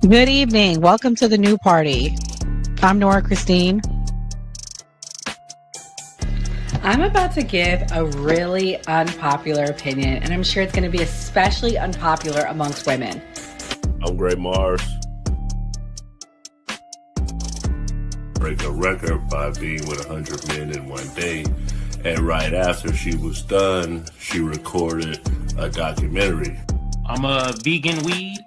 Good evening. Welcome to the new party. I'm Nora Christine. I'm about to give a really unpopular opinion, and I'm sure it's going to be especially unpopular amongst women. I'm Gray Mars. Break a record by being with 100 men in one day. And right after she was done, she recorded a documentary. I'm a vegan weed.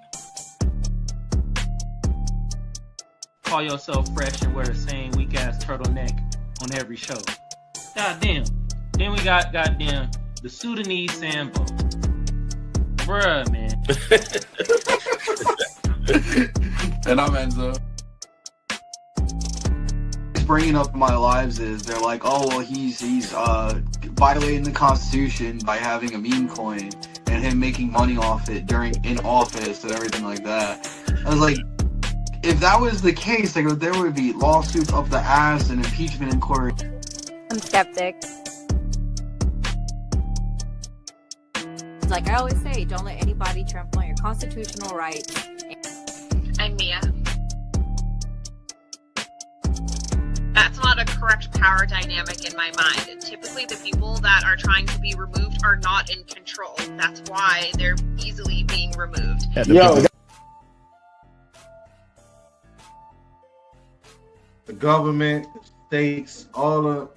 Call yourself fresh and wear the same weak ass turtleneck on every show. Goddamn. Then we got goddamn the Sudanese Sambo. Bruh, man. And I'm Enzo. Bringing up in my lives is they're like, oh well, he's violating the Constitution by having a meme coin and him making money off it in office and everything like that. I was like, if that was the case, like there would be lawsuits up the ass and impeachment inquiry. I'm skeptic. Like I always say, don't let anybody trample on your constitutional rights. I'm Mia. That's not a correct power dynamic in my mind. Typically, the people that are trying to be removed are not in control. That's why they're easily being removed. The government, states,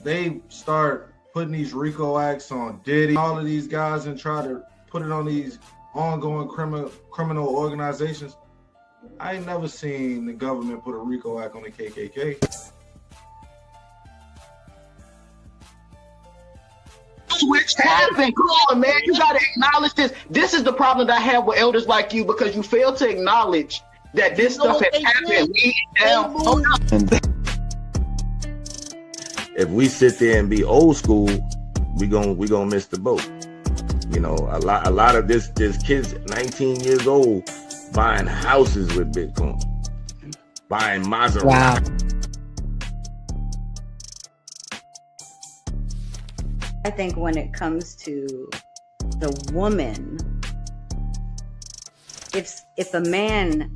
they start putting these RICO acts on Diddy, all of these guys, and try to put it on these ongoing criminal organizations. I ain't never seen the government put a RICO act on the KKK. Switch happened. Come on, man. You got to acknowledge this. This is the problem that I have with elders like you, because you fail to acknowledge that this stuff has happened. If we sit there and be old school, we gonna miss the boat. You know, a lot of this kids 19 years old buying houses with Bitcoin, buying Maserati. Wow. I think when it comes to the woman, if a man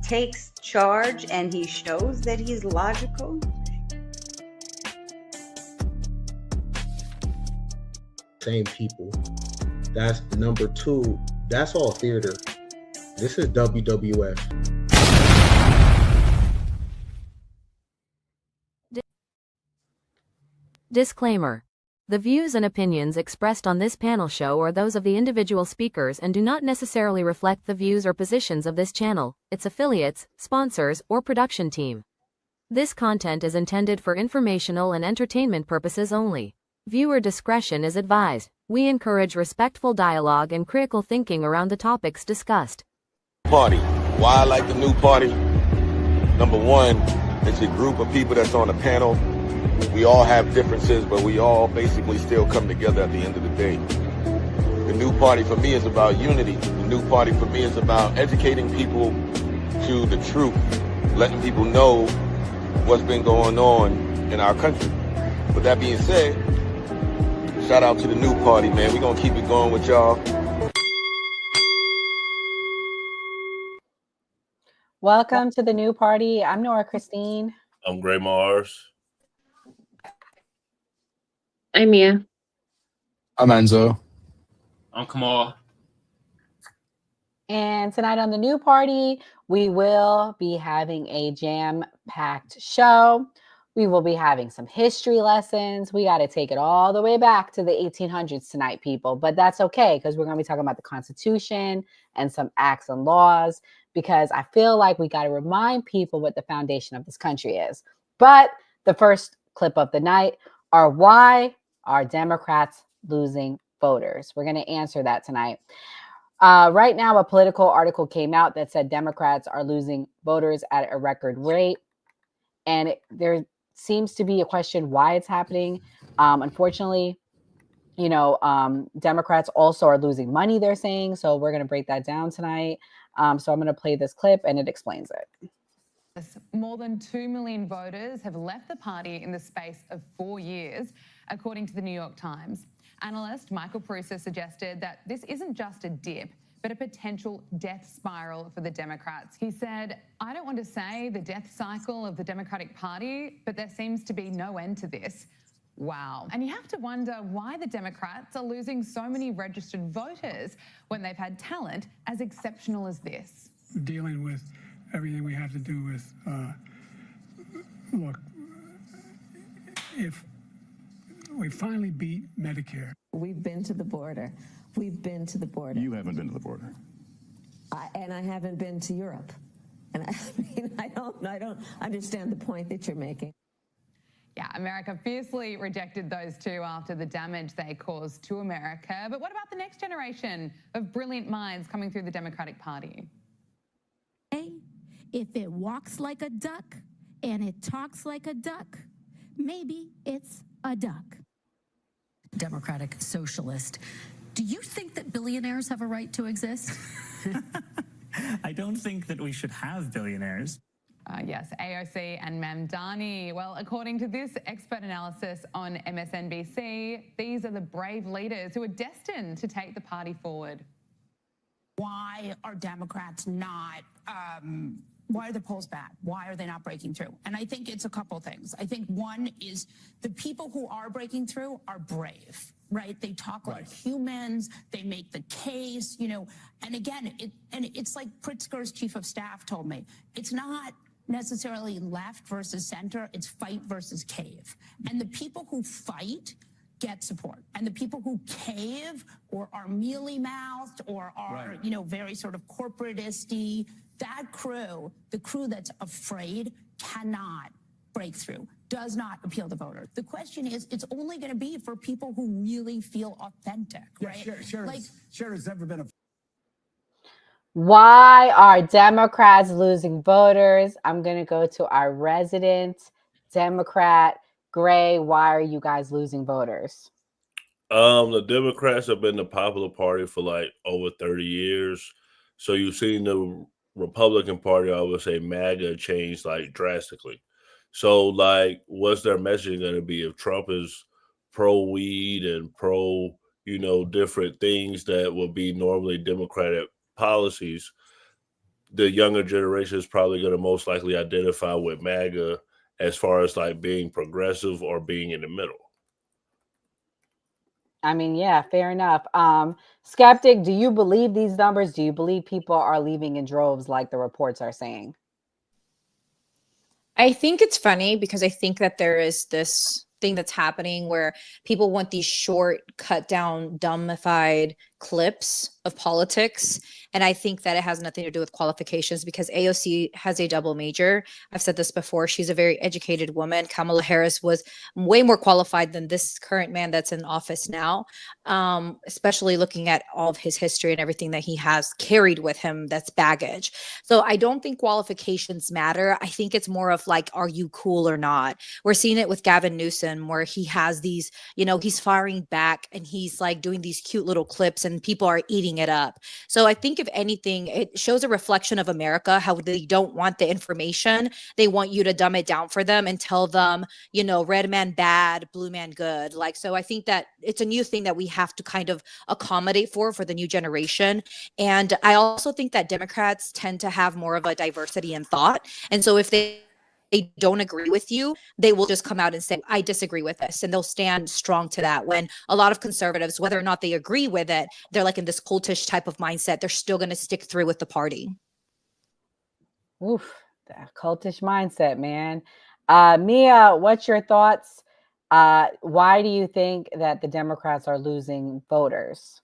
takes charge and he shows that he's logical, same people. That's number two. That's all theater. This is WWF. Disclaimer. The views and opinions expressed on this panel show are those of the individual speakers and do not necessarily reflect the views or positions of this channel, its affiliates, sponsors, or production team. This content is intended for informational and entertainment purposes only. Viewer discretion is advised. We encourage respectful dialogue and critical thinking around the topics discussed. Party. Why I like the new party? Number one, it's a group of people that's on a panel. We all have differences, but we all basically still come together at the end of the day. The new party for me is about unity. The new party for me is about educating people to the truth, letting people know what's been going on in our country. With that being said, shout out to the new party, man. We're going to keep it going with y'all. Welcome to the new party. I'm Nora Christine. I'm Gray Mars. I'm Mia. I'm Enzo. I'm Kamal. And tonight on the new party, we will be having a jam-packed show. We will be having some history lessons. We got to take it all the way back to the 1800s tonight, people. But that's okay, because we're going to be talking about the Constitution and some acts and laws, because I feel like we got to remind people what the foundation of this country is. But the first clip of the night are why are Democrats losing voters? We're going to answer that tonight. Right now, a Politico article came out that said Democrats are losing voters at a record rate. And there seems to be a question why it's happening. Unfortunately, Democrats also are losing money, they're saying. So we're going to break that down tonight. So I'm going to play this clip and it explains it. More than 2 million voters have left the party in the space of 4 years, according to the New York Times. Analyst Michael Prusa suggested that this isn't just a dip, but a potential death spiral for the Democrats. He said, I don't want to say the death cycle of the Democratic Party, but there seems to be no end to this. Wow. And you have to wonder why the Democrats are losing so many registered voters when they've had talent as exceptional as this. Dealing with everything we have to do with, look, if we finally beat Medicare. We've been to the border. We've been to the border. You haven't been to the border. And I haven't been to Europe. And I mean, I don't understand the point that you're making. Yeah, America fiercely rejected those two after the damage they caused to America. But what about the next generation of brilliant minds coming through the Democratic Party? If it walks like a duck and it talks like a duck, maybe it's a duck. Democratic socialist. Do you think that billionaires have a right to exist? I don't think that we should have billionaires. Yes, AOC and Mamdani. Well, according to this expert analysis on MSNBC, these are the brave leaders who are destined to take the party forward. Why are Democrats not, why are the polls bad? Why are they not breaking through? And I think it's a couple things. I think one is the people who are breaking through are brave, right? They talk like humans, they make the case, you know, and again, it's like Pritzker's chief of staff told me, it's not necessarily left versus center, it's fight versus cave. And the people who fight get support. And the people who cave or are mealy-mouthed or are, you know, very sort of corporatist-y, that crew, the crew that's afraid, cannot break through, does not appeal to voters. The question is, it's only going to be for people who really feel authentic, right? Sure, never been a... Why are Democrats losing voters? I'm going to go to our resident Democrat. Gray, why are you guys losing voters? The Democrats have been the popular party for like over 30 years. So you've seen the Republican Party, I would say MAGA, change like drastically. So like, what's their messaging going to be if Trump is pro-weed and pro, you know, different things that would be normally Democratic policies? The younger generation is probably going to most likely identify with MAGA as far as like being progressive or being in the middle. I mean, yeah, fair enough. Skeptic, do you believe these numbers? Do you believe people are leaving in droves like the reports are saying? I think it's funny because I think that there is this thing that's happening where people want these short, cut down, dumbified clips of politics. And I think that it has nothing to do with qualifications because AOC has a double major. I've said this before. She's a very educated woman. Kamala Harris was way more qualified than this current man that's in office now, especially looking at all of his history and everything that he has carried with him that's baggage. So I don't think qualifications matter. I think it's more of like, are you cool or not? We're seeing it with Gavin Newsom where he has these, you know, he's firing back and he's like doing these cute little clips and people are eating it up. So I think if anything, it shows a reflection of America, how they don't want the information. They want you to dumb it down for them and tell them, you know, red man bad, blue man good. Like, so I think that it's a new thing that we have to kind of accommodate for the new generation. And I also think that Democrats tend to have more of a diversity in thought. And so if they don't agree with you, they will just come out and say, I disagree with this. And they'll stand strong to that. When a lot of conservatives, whether or not they agree with it, they're like in this cultish type of mindset. They're still going to stick through with the party. Oof, that cultish mindset, man. Mia, what's your thoughts? Why do you think that the Democrats are losing voters?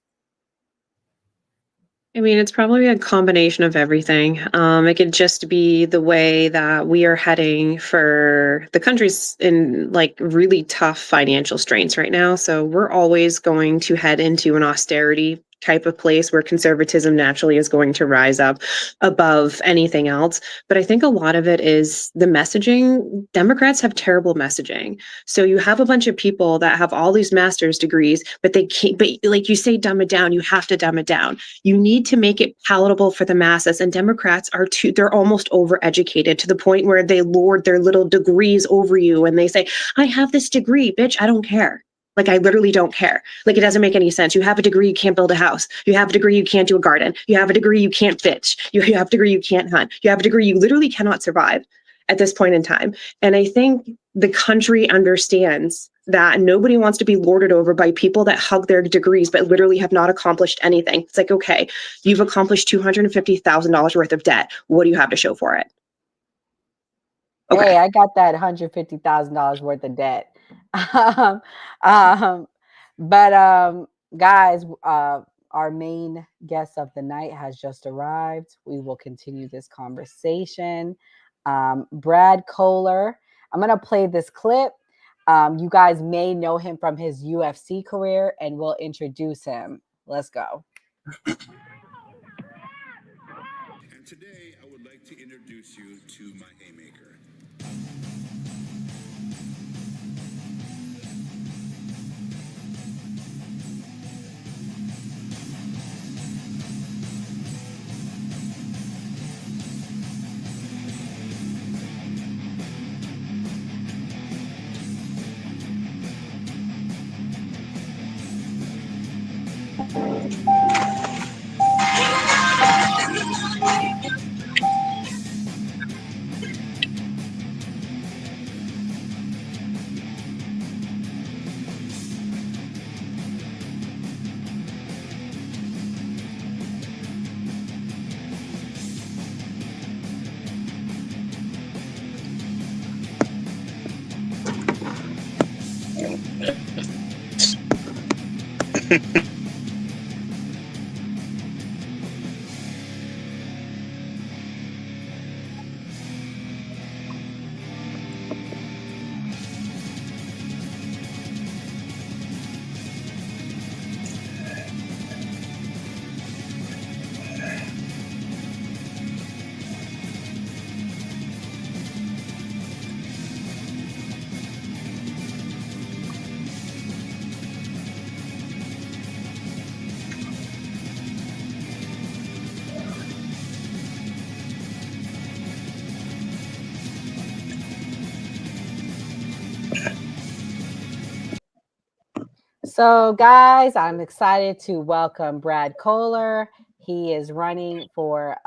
I mean, it's probably a combination of everything. It could just be the way that we are heading for the country's in like really tough financial strains right now. So we're always going to head into an austerity type of place where conservatism naturally is going to rise up above anything else. But I think a lot of it is the messaging. Democrats have terrible messaging. So you have a bunch of people that have all these master's degrees, but they can't, but like you say, dumb it down, you have to dumb it down. You need to make it palatable for the masses. And Democrats are they're almost overeducated to the point where they lord their little degrees over you and they say, I have this degree, bitch, I don't care. Like, I literally don't care. Like, it doesn't make any sense. You have a degree, you can't build a house. You have a degree, you can't do a garden. You have a degree, you can't fish. You have a degree, you can't hunt. You have a degree, you literally cannot survive at this point in time. And I think the country understands that nobody wants to be lorded over by people that hug their degrees but literally have not accomplished anything. It's like, okay, you've accomplished $250,000 worth of debt. What do you have to show for it? Hey, I got that $150,000 worth of debt. um, um, but guys, our main guest of the night has just arrived. We will continue this conversation. Brad Kohler. I'm gonna play this clip. You guys may know him from his UFC career, and we'll introduce him. Let's go. And today, I would like to introduce you to my haymaker. So, guys, I'm excited to welcome Brad Kohler. He is running for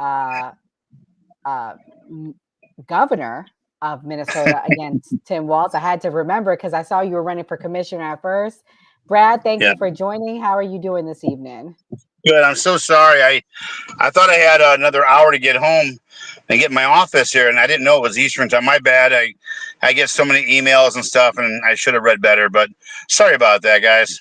governor of Minnesota against Tim Walz. I had to remember because I saw you were running for commissioner at first. Brad, thank you for joining. How are you doing this evening? Good. I'm so sorry. I thought I had another hour to get home and get in my office here, and I didn't know it was Eastern time. My bad. I get so many emails and stuff, and I should have read better. But sorry about that, guys.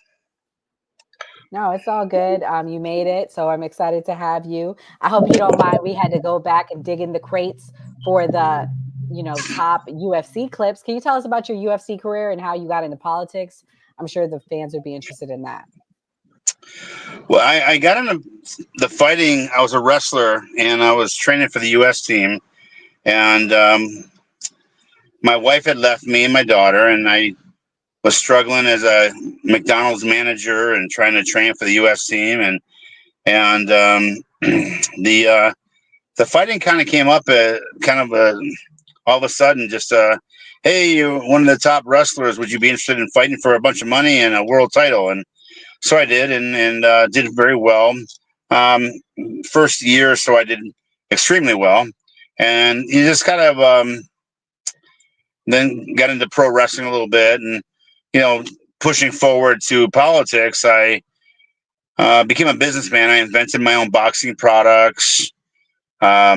No, it's all good. You made it, so I'm excited to have you. I hope you don't mind. We had to go back and dig in the crates for the, top UFC clips. Can you tell us about your UFC career and how you got into politics? I'm sure the fans would be interested in that. Well, I got into the fighting. I was a wrestler, and I was training for the U.S. team. And my wife had left me and my daughter, and I was struggling as a McDonald's manager and trying to train for the U.S. team. And the fighting kind of came up all of a sudden, just hey, you're one of the top wrestlers. Would you be interested in fighting for a bunch of money and a world title? And so I did, and did very well. First year or so, I did extremely well, and you just kind of then got into pro wrestling a little bit, and pushing forward to politics, I became a businessman. I invented my own boxing products. I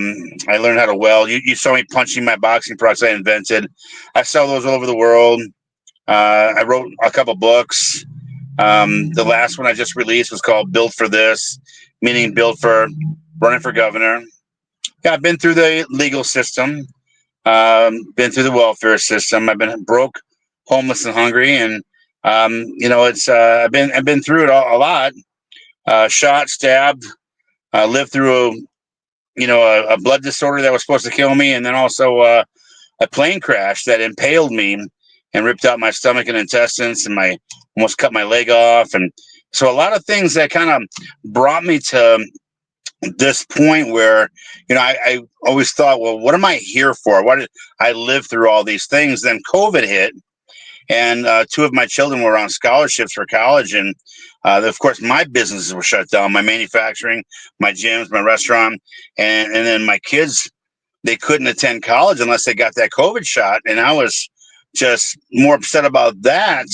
learned how to weld. You saw me punching my boxing products I invented. I sell those all over the world. I wrote a couple books. The last one I just released was called Built for This, meaning built for running for governor. Yeah, I've been through the legal system, been through the welfare system. I've been broke, homeless, and hungry, and it's I've been through it a lot. Shot, stabbed, lived through a blood disorder that was supposed to kill me, and then also a plane crash that impaled me and ripped out my stomach and intestines, and almost cut my leg off. And so a lot of things that kind of brought me to this point where, I always thought, well, what am I here for? Why did I live through all these things? Then COVID hit, And two of my children were on scholarships for college. And of course, my businesses were shut down, my manufacturing, my gyms, my restaurant. And then my kids, they couldn't attend college unless they got that COVID shot. And I was just more upset about that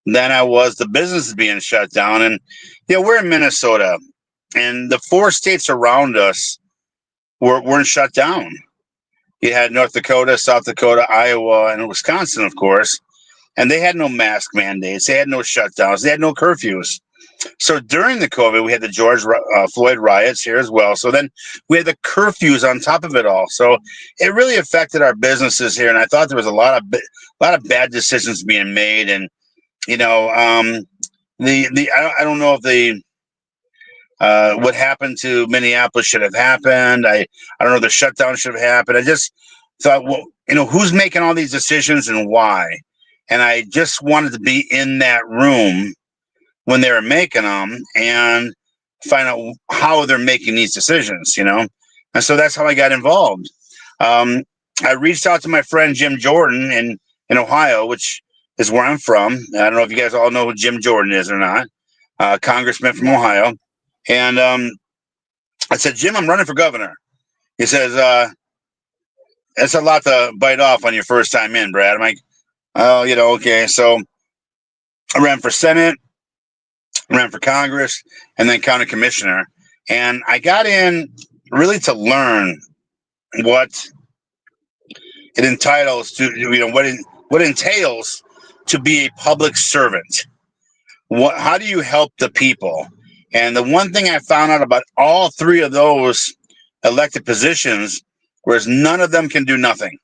than I was the business being shut down. And, we're in Minnesota, and the 4 states around us weren't shut down. You had North Dakota, South Dakota, Iowa, and Wisconsin, of course. And they had no mask mandates. They had no shutdowns. They had no curfews. So during the COVID, we had the George Floyd riots here as well. So then we had the curfews on top of it all. So it really affected our businesses here. And I thought there was a lot of bad decisions being made. And I don't know if what happened to Minneapolis should have happened. I don't know if the shutdown should have happened. I just thought, well, who's making all these decisions and why? And I just wanted to be in that room when they were making them and find out how they're making these decisions, And so that's how I got involved. I reached out to my friend Jim Jordan in Ohio, which is where I'm from. I don't know if you guys all know who Jim Jordan is or not, congressman from Ohio. And I said, Jim, I'm running for governor. He says, that's a lot to bite off on your first time in, Brad. I'm like, oh, okay. So I ran for Senate, ran for Congress, and then county commissioner. And I got in really to learn what it entitles to, what it entails to be a public servant. How do you help the people? And the one thing I found out about all 3 of those elected positions was none of them can do nothing.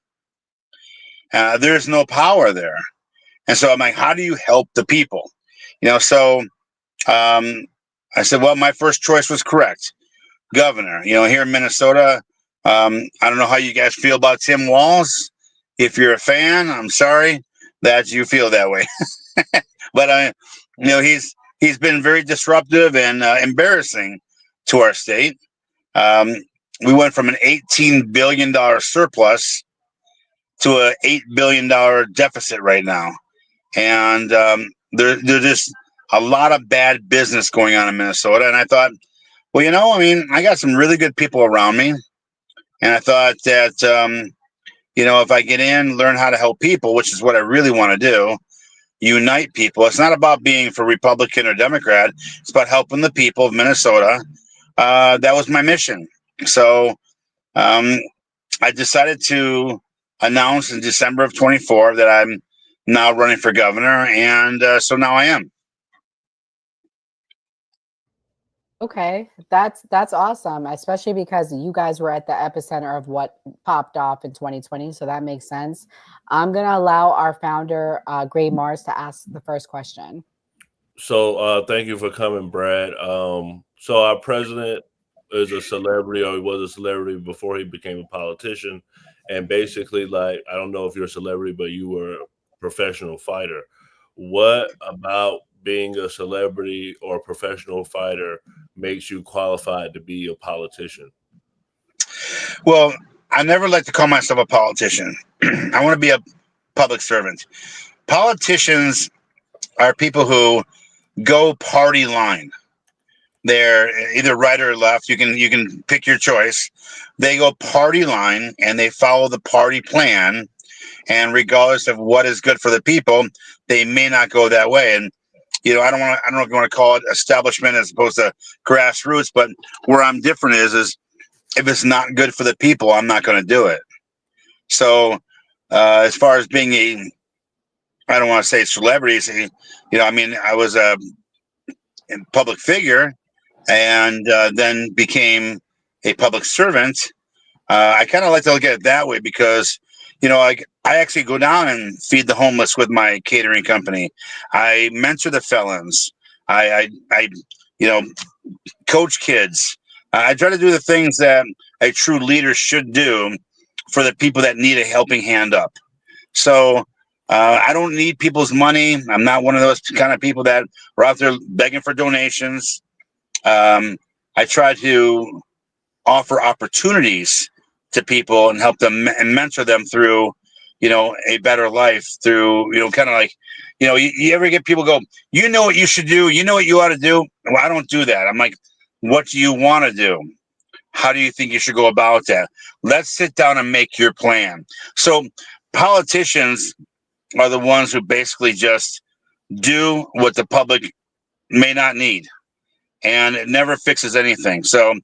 There's no power there. And so I'm like, how do you help the people? So I said, well, my first choice was correct. Governor, here in Minnesota. I don't know how you guys feel about Tim Walz. If you're a fan, I'm sorry that you feel that way. But he's been very disruptive and embarrassing to our state. We went from an $18 billion surplus to a $8 billion deficit right now. And there's just a lot of bad business going on in Minnesota. And I thought, well, I got some really good people around me. And I thought that, if I get in, learn how to help people, which is what I really want to do, unite people. It's not about being for Republican or Democrat. It's about helping the people of Minnesota. That was my mission. So I decided to announce in December of 24 that I'm now running for governor. And so now I am. Okay, that's awesome, especially because you guys were at the epicenter of what popped off in 2020, so that makes sense. I'm going to allow our founder, Gray Mars, to ask the first question. So thank you for coming, Brad. So our president is a celebrity, or he was a celebrity before he became a politician. And basically, I don't know if you're a celebrity, but you were a professional fighter. What about being a celebrity or a professional fighter makes you qualified to be a politician? Well, I never like to call myself a politician. I want to be a public servant. Politicians are people who go party line. They're either right or left. You can pick your choice. They go party line and they follow the party plan. And regardless of what is good for the people, they may not go that way. And I don't know if you want to call it establishment as opposed to grassroots, but where I'm different is if it's not good for the people, I'm not going to do it. So as far as being I don't want to say celebrities, I was a public figure and then became a public servant. I kind of like to look at it that way because, I actually go down and feed the homeless with my catering company. I mentor the felons. I coach kids. I try to do the things that a true leader should do for the people that need a helping hand up. So I don't need people's money. I'm not one of those kind of people that are out there begging for donations. I try to offer opportunities to people and help them and mentor them through a better life through, kind of like, you ever get people go, you know what you should do, you know what you ought to do. Well, I don't do that. I'm like, what do you want to do? How do you think you should go about that? Let's sit down and make your plan. So politicians are the ones who basically just do what the public may not need, and it never fixes anything. So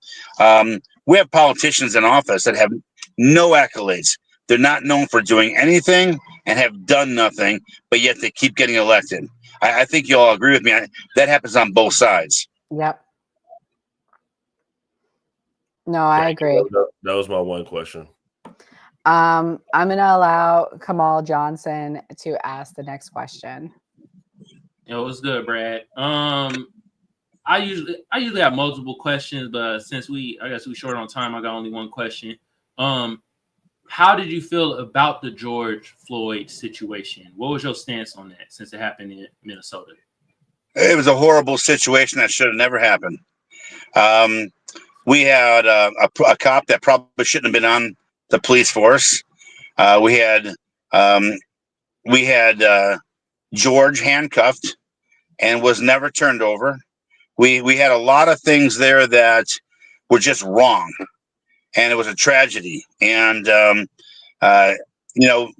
we have politicians in office that have no accolades. They're not known for doing anything and have done nothing, but yet they keep getting elected. I think you all agree with me. That happens on both sides. Yep. No, I agree. That was my one question. I'm going to allow Kamal Johnson to ask the next question. Yo, what's good, Brad? I usually have multiple questions, but since I guess we short on time, I got only one question. How did you feel about the George Floyd situation? What was your stance on that since it happened in Minnesota? It was a horrible situation that should have never happened. We had a cop that probably shouldn't have been on the police force. We had George handcuffed and was never turned over. We had a lot of things there that were just wrong, and it was a tragedy. And the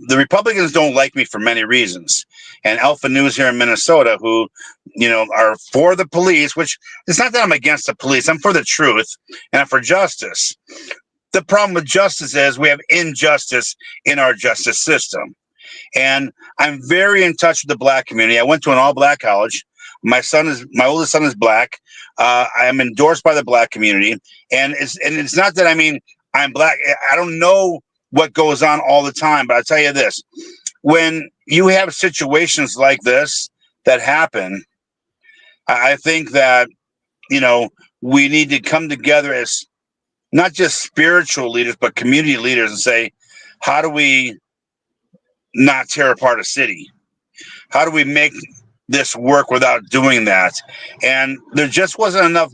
Republicans don't like me for many reasons. And Alpha News here in Minnesota, who are for the police, which it's not that I'm against the police. I'm for the truth and I'm for justice. The problem with justice is we have injustice in our justice system. And I'm very in touch with the Black community. I went to an all-Black college. My oldest son is Black. I am endorsed by the Black community, and it's not that I'm Black. I don't know what goes on all the time, but I'll tell you this: when you have situations like this that happen, I think that we need to come together as not just spiritual leaders, but community leaders, and say, how do we not tear apart a city? How do we make this work without doing that? And there just wasn't enough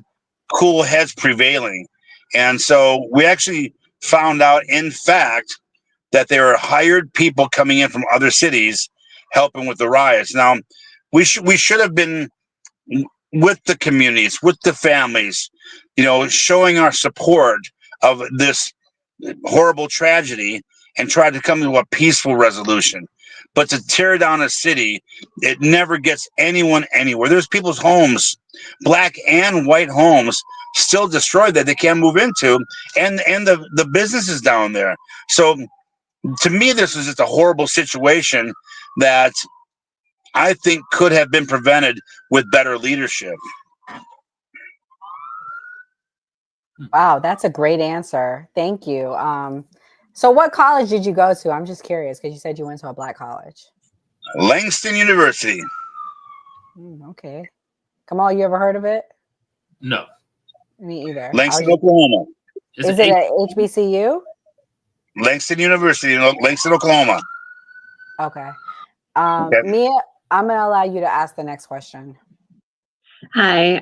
cool heads prevailing. And so we actually found out, in fact, that there were hired people coming in from other cities helping with the riots. Now, we should have been with the communities, with the families, showing our support of this horrible tragedy and tried to come to a peaceful resolution. But to tear down a city, it never gets anyone anywhere. There's people's homes, Black and white homes, still destroyed that they can't move into, and the businesses down there. So to me, this was just a horrible situation that I think could have been prevented with better leadership. Wow, that's a great answer. Thank you. So what college did you go to? I'm just curious because you said you went to a Black college. Langston University. Okay. Kamal, you ever heard of it? No. Me either. Langston, Oklahoma. Is it at HBCU? Langston University in Langston, Oklahoma. Okay. Mia, I'm going to allow you to ask the next question. Hi,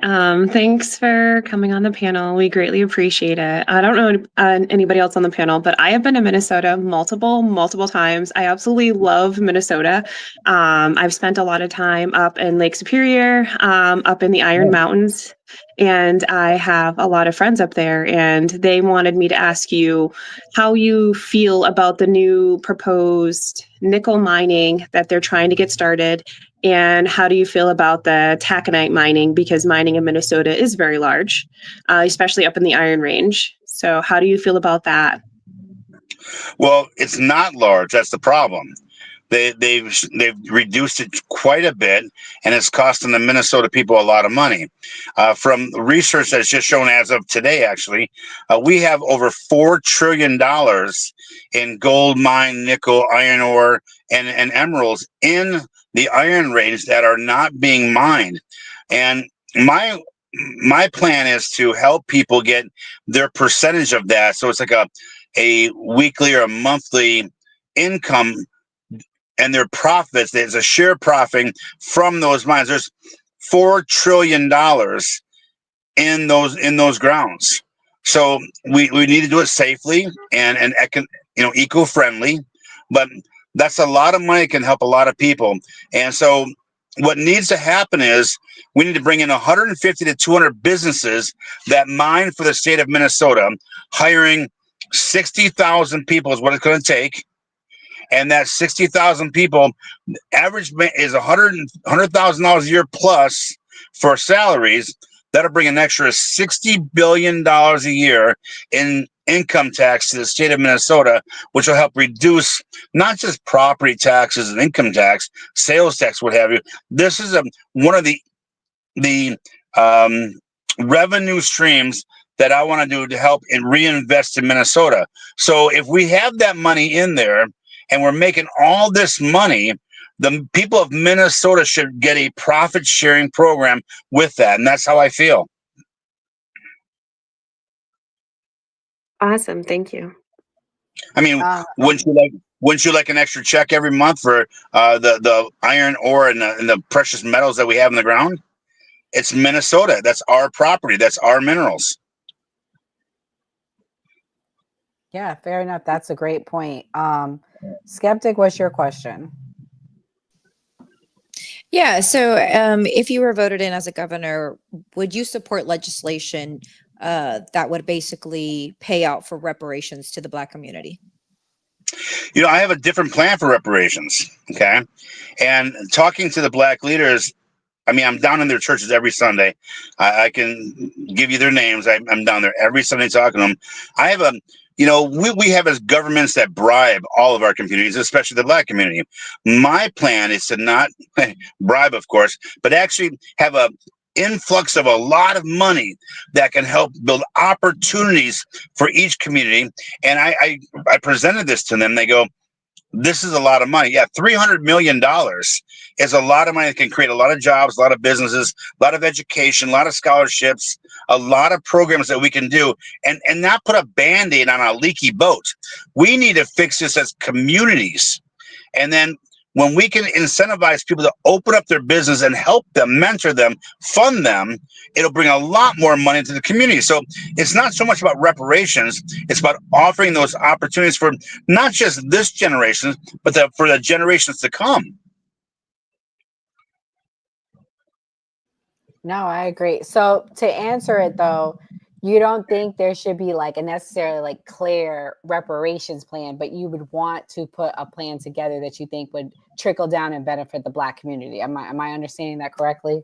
thanks for coming on the panel. We greatly appreciate it. I don't know anybody else on the panel, but I have been to Minnesota multiple times. I absolutely love Minnesota. I've spent a lot of time up in Lake Superior, up in the Iron Mountains, and I have a lot of friends up there, and they wanted me to ask you how you feel about the new proposed nickel mining that they're trying to get started. And how do you feel about the taconite mining? Because mining in Minnesota is very large, especially up in the Iron Range. So how do you feel about that? Well, it's not large. That's the problem. They've reduced it quite a bit, and it's costing the Minnesota people a lot of money. From research that's just shown as of today, actually, we have over $4 trillion in gold, mine, nickel, iron ore, and emeralds in the Iron Range that are not being mined. And my plan is to help people get their percentage of that. So it's like a weekly or a monthly income, and their profits. There's a share profit from those mines. There's $4 trillion in those grounds. So we need to do it safely and eco-friendly. But That's a lot of money, can help a lot of people. And so what needs to happen is we need to bring in 150 to 200 businesses that mine for the state of Minnesota. Hiring 60,000 people is what it's going to take. And that 60,000 people, average is $100,000 a year plus for salaries. That'll bring an extra $60 billion a year in income tax to the state of Minnesota, which will help reduce not just property taxes and income tax, sales tax, what have you. This is one of the revenue streams that I want to do to help and reinvest in Minnesota. So if we have that money in there and we're making all this money, the people of Minnesota should get a profit sharing program with that. And that's how I feel. Awesome. Thank you. I mean, wouldn't you like an extra check every month for the iron ore and the precious metals that we have in the ground? It's Minnesota. That's our property. That's our minerals. Yeah, fair enough. That's a great point. Skeptic, what's your question? Yeah. So, if you were voted in as a governor, would you support legislation that would basically pay out for reparations to the Black community? You know, I have a different plan for reparations. Okay. And talking to the Black leaders, I mean, I'm down in their churches every Sunday. I can give you their names. I'm down there every Sunday talking to them. I have we have as governments that bribe all of our communities, especially the Black community. My plan is to not bribe, of course, but actually have a influx of a lot of money that can help build opportunities for each community. And I presented this to them. They go, this is a lot of money. Yeah, $300 million is a lot of money that can create a lot of jobs, a lot of businesses, a lot of education, a lot of scholarships, a lot of programs that we can do, and not put a Band-Aid on a leaky boat. We need to fix this as communities. And then when we can incentivize people to open up their business and help them, mentor them, fund them, it'll bring a lot more money to the community. So it's not so much about reparations. It's about offering those opportunities for not just this generation, but for the generations to come. No, I agree. So to answer it though, you don't think there should be like a necessarily like clear reparations plan, but you would want to put a plan together that you think would trickle down and benefit the Black community. Am I understanding that correctly?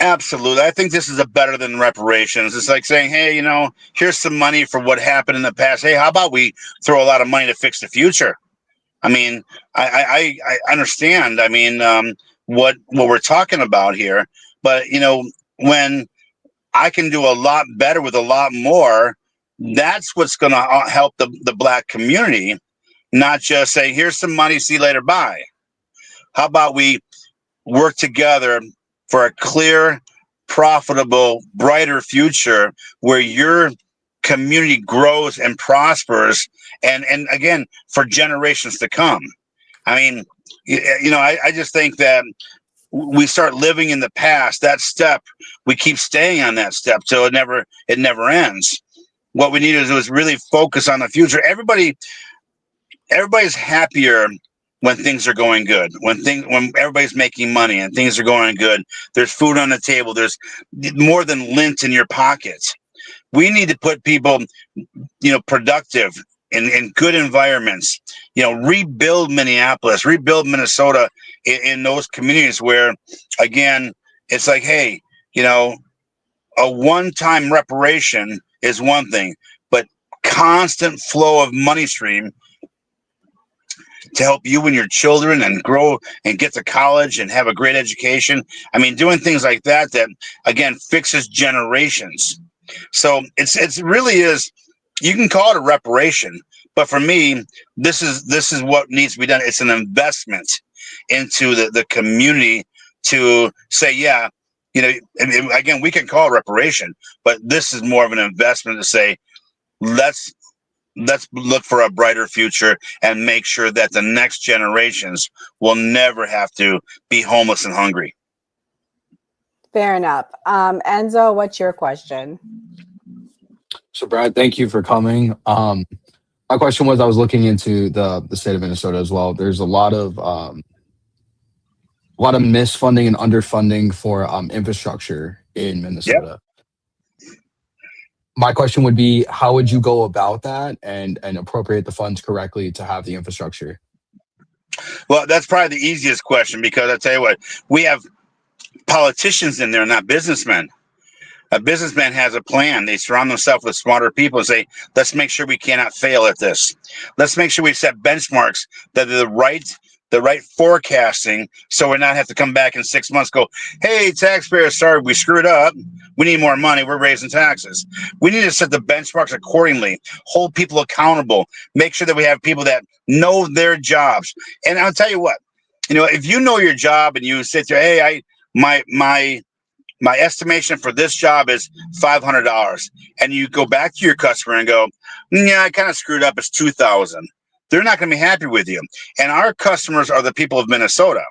Absolutely. I think this is a better than reparations. It's like saying, hey, here's some money for what happened in the past. Hey, how about we throw a lot of money to fix the future? I mean, I understand. I mean, what we're talking about here, but when I can do a lot better with a lot more, that's what's going to help the Black community. Not just say, here's some money, see you later, bye. How about we work together for a clear, profitable, brighter future where your community grows and prospers, and again, for generations to come. I mean, I just think that we start living in the past. That step, we keep staying on that step till it never ends. What we need to do is really focus on the future. Everybody's happier when things are going good, when everybody's making money and things are going good. There's food on the table. There's more than lint in your pockets. We need to put people, productive in good environments, rebuild Minneapolis, rebuild Minnesota in those communities where, again, it's like, hey, a one-time reparation is one thing, but constant flow of money stream to help you and your children and grow and get to college and have a great education. I mean, doing things like that again, fixes generations. So it really is, you can call it a reparation, but for me, this is what needs to be done. It's an investment into the community to say, yeah, again, we can call it reparation, but this is more of an investment to say, let's look for a brighter future and make sure that the next generations will never have to be homeless and hungry. Fair enough. Enzo, what's your question? So Brad, thank you for coming. My question was, I was looking into the state of Minnesota as well. There's a lot of misfunding and underfunding for infrastructure in Yep. Minnesota. My question would be, how would you go about that and appropriate the funds correctly to have the infrastructure? Well, that's probably the easiest question, because I tell you what, we have politicians in there, not businessmen. A businessman has a plan. They surround themselves with smarter people and say, let's make sure we cannot fail at this. Let's make sure we set benchmarks that are the right forecasting, so we're not have to come back in 6 months, go, hey, taxpayers, sorry, we screwed up. We need more money. We're raising taxes. We need to set the benchmarks accordingly, hold people accountable, make sure that we have people that know their jobs. And I'll tell you what, if you know your job and you sit there, hey, my estimation for this job is $500, and you go back to your customer and go, yeah, I kind of screwed up, it's $2,000. They're not going to be happy with you. And our customers are the people of Minnesota.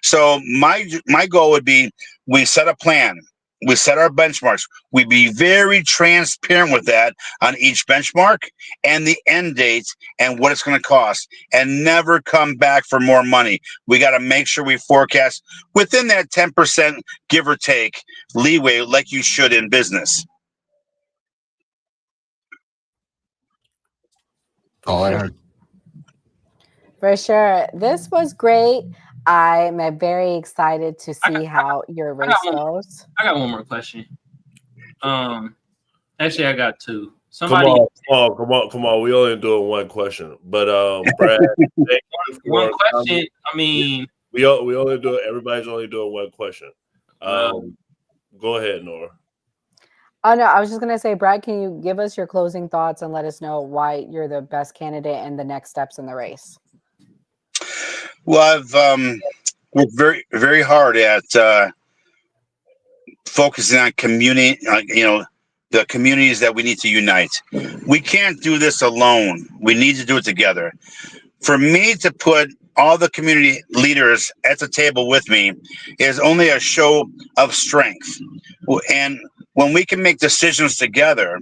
So my goal would be, we set a plan, we set our benchmarks, we be very transparent with that on each benchmark and the end date and what it's going to cost, and never come back for more money. We got to make sure we forecast within that 10% give or take leeway, like you should in business. All I heard. For sure. This was great. I'm very excited to see how your race goes. I got one more question. Actually, I got two. Come on. We only doing one question, but Brad, one question. I mean, we only do. Everybody's only doing one question. Go ahead, Nora. Oh no, I was just gonna say, Brad, can you give us your closing thoughts and let us know why you're the best candidate and the next steps in the race? Well, I've worked very, very hard at focusing on community, the communities that we need to unite. We can't do this alone. We need to do it together. For me to put all the community leaders at the table with me is only a show of strength. And when we can make decisions together,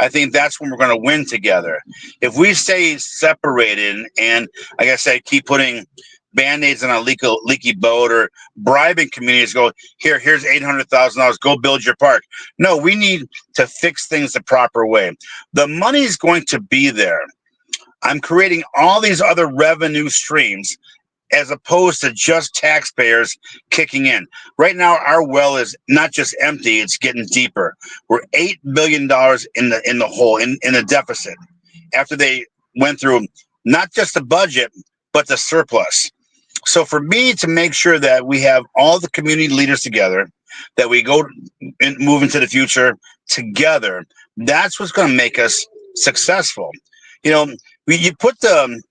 I think that's when we're going to win together. If we stay separated and, like I said, keep putting Band-Aids on a leaky boat, or bribing communities, go, here's $800,000, go build your park. No, we need to fix things the proper way. The money is going to be there. I'm creating all these other revenue streams as opposed to just taxpayers kicking in. Right now, our well is not just empty, it's getting deeper. We're $8 billion in the hole, in the deficit, after they went through not just the budget, but the surplus. So for me to make sure that we have all the community leaders together, that we go and move into the future together, that's what's going to make us successful. You put the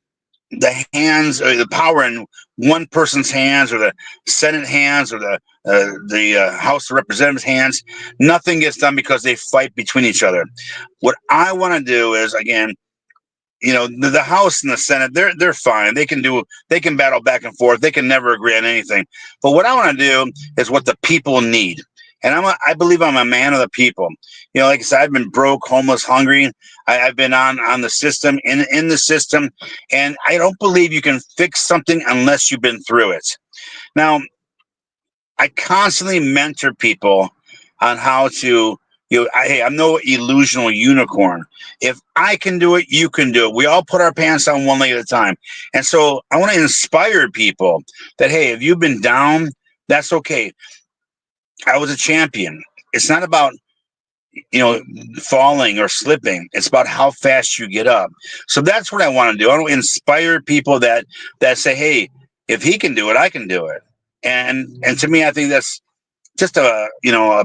hands, or the power, in one person's hands, or the Senate hands, or the House of Representatives hands. Nothing gets done because they fight between each other. What I want to do is, again, the House and the Senate, they're fine. They can battle back and forth. They can never agree on anything. But what I want to do is what the people need. And I believe I'm a man of the people. Like I said, I've been broke, homeless, hungry. I've been on the system, in the system, and I don't believe you can fix something unless you've been through it. Now, I constantly mentor people on how to, hey, I'm no illusional unicorn. If I can do it, you can do it. We all put our pants on one leg at a time. And so I want to inspire people that, hey, if you've been down, that's okay. I was a champion. It's not about, falling or slipping. It's about how fast you get up. So that's what I want to do. I want to inspire people that say, hey, if he can do it, I can do it. And to me, I think that's just a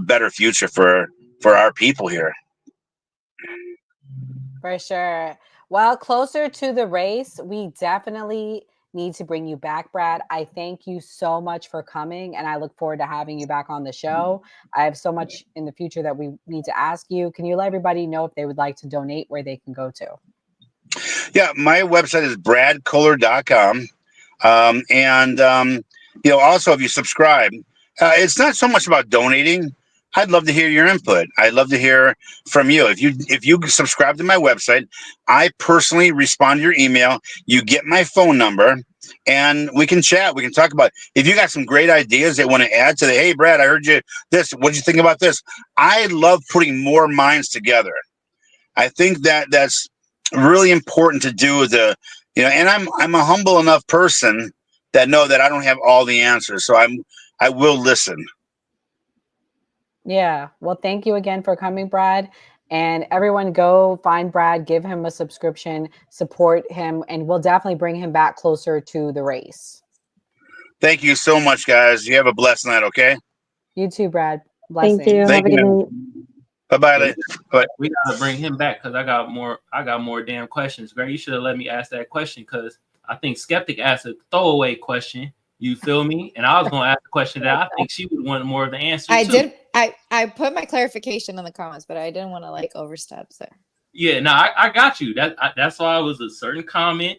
better future for our people here. For sure. Well, closer to the race, we definitely need to bring you back, Brad. I thank you so much for coming, and I look forward to having you back on the show. I have so much in the future that we need to ask you. Can you let everybody know if they would like to donate, where they can go to? Yeah, my website is bradkohler.com. Also, if you subscribe, it's not so much about donating, I'd love to hear your input. I'd love to hear from you. If you subscribe to my website, I personally respond to your email. You get my phone number, and we can chat. We can talk about it. If you got some great ideas that want to add to the, hey, Brad, I heard you this. What'd you think about this? I love putting more minds together. I think that that's really important to do. And I'm a humble enough person that know that I don't have all the answers, so I will listen. Yeah. Well, thank you again for coming, Brad. And everyone go find Brad, give him a subscription, support him, and we'll definitely bring him back closer to the race. Thank you so much, guys. You have a blessed night, okay? You too, Brad. Thank you. Blessings. Have a good night. Bye-bye. Bye. We gotta bring him back because I got more damn questions. Greg, you should have let me ask that question because I think Skeptic asked a throwaway question. You feel me? And I was gonna ask a question that I think she would want more of the answer. I too. did. I put my clarification in the comments, but I didn't want to like overstep. So Yeah, no, I got you. That's why it was a certain comment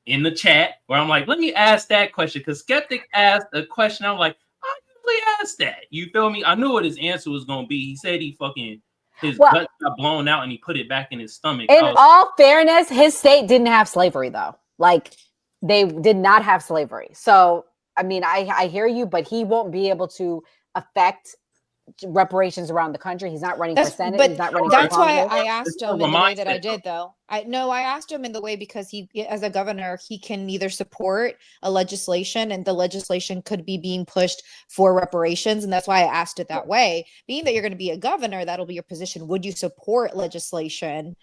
in the chat where I'm like, let me ask that question because Skeptic asked a question. I'm like, I usually ask that. You feel me? I knew what his answer was gonna be. He said his gut got blown out and he put it back in his stomach. In all fairness, his state didn't have slavery though. Like they did not have slavery. So I mean, I hear you, but he won't be able to affect reparations around the country. He's not running for Senate. He's not running for that's why Congress. I asked him in the way that I did, though. I asked him in the way because he, as a governor, he can either support a legislation, and the legislation could be being pushed for reparations, and that's why I asked it that way. Being that you're going to be a governor, that'll be your position. Would you support legislation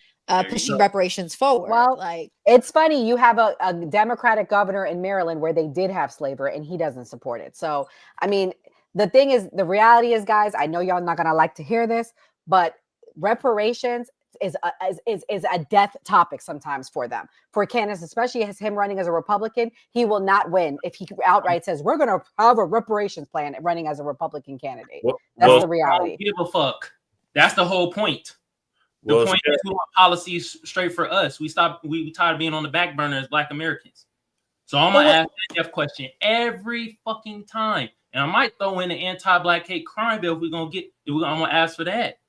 pushing reparations forward? Well, like it's funny. You have a Democratic governor in Maryland where they did have slavery, and he doesn't support it. So, I mean, the thing is, the reality is, guys, I know y'all not gonna like to hear this, but reparations is a death topic sometimes for them. For candidates, especially as him running as a Republican, he will not win if he outright says we're gonna have a reparations plan running as a Republican candidate. That's the reality. Give a fuck. That's the whole point. The point is we want policies straight for us. We tired of being on the back burner as Black Americans. So I'm gonna ask that question every fucking time. And I might throw in an anti-Black hate crime bill if I'm gonna ask for that.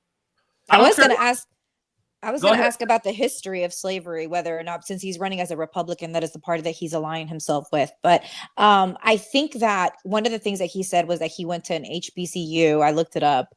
I was gonna ask about the history of slavery, whether or not, since he's running as a Republican, that is the party that he's aligning himself with. But I think that one of the things that he said was that he went to an HBCU. I looked it up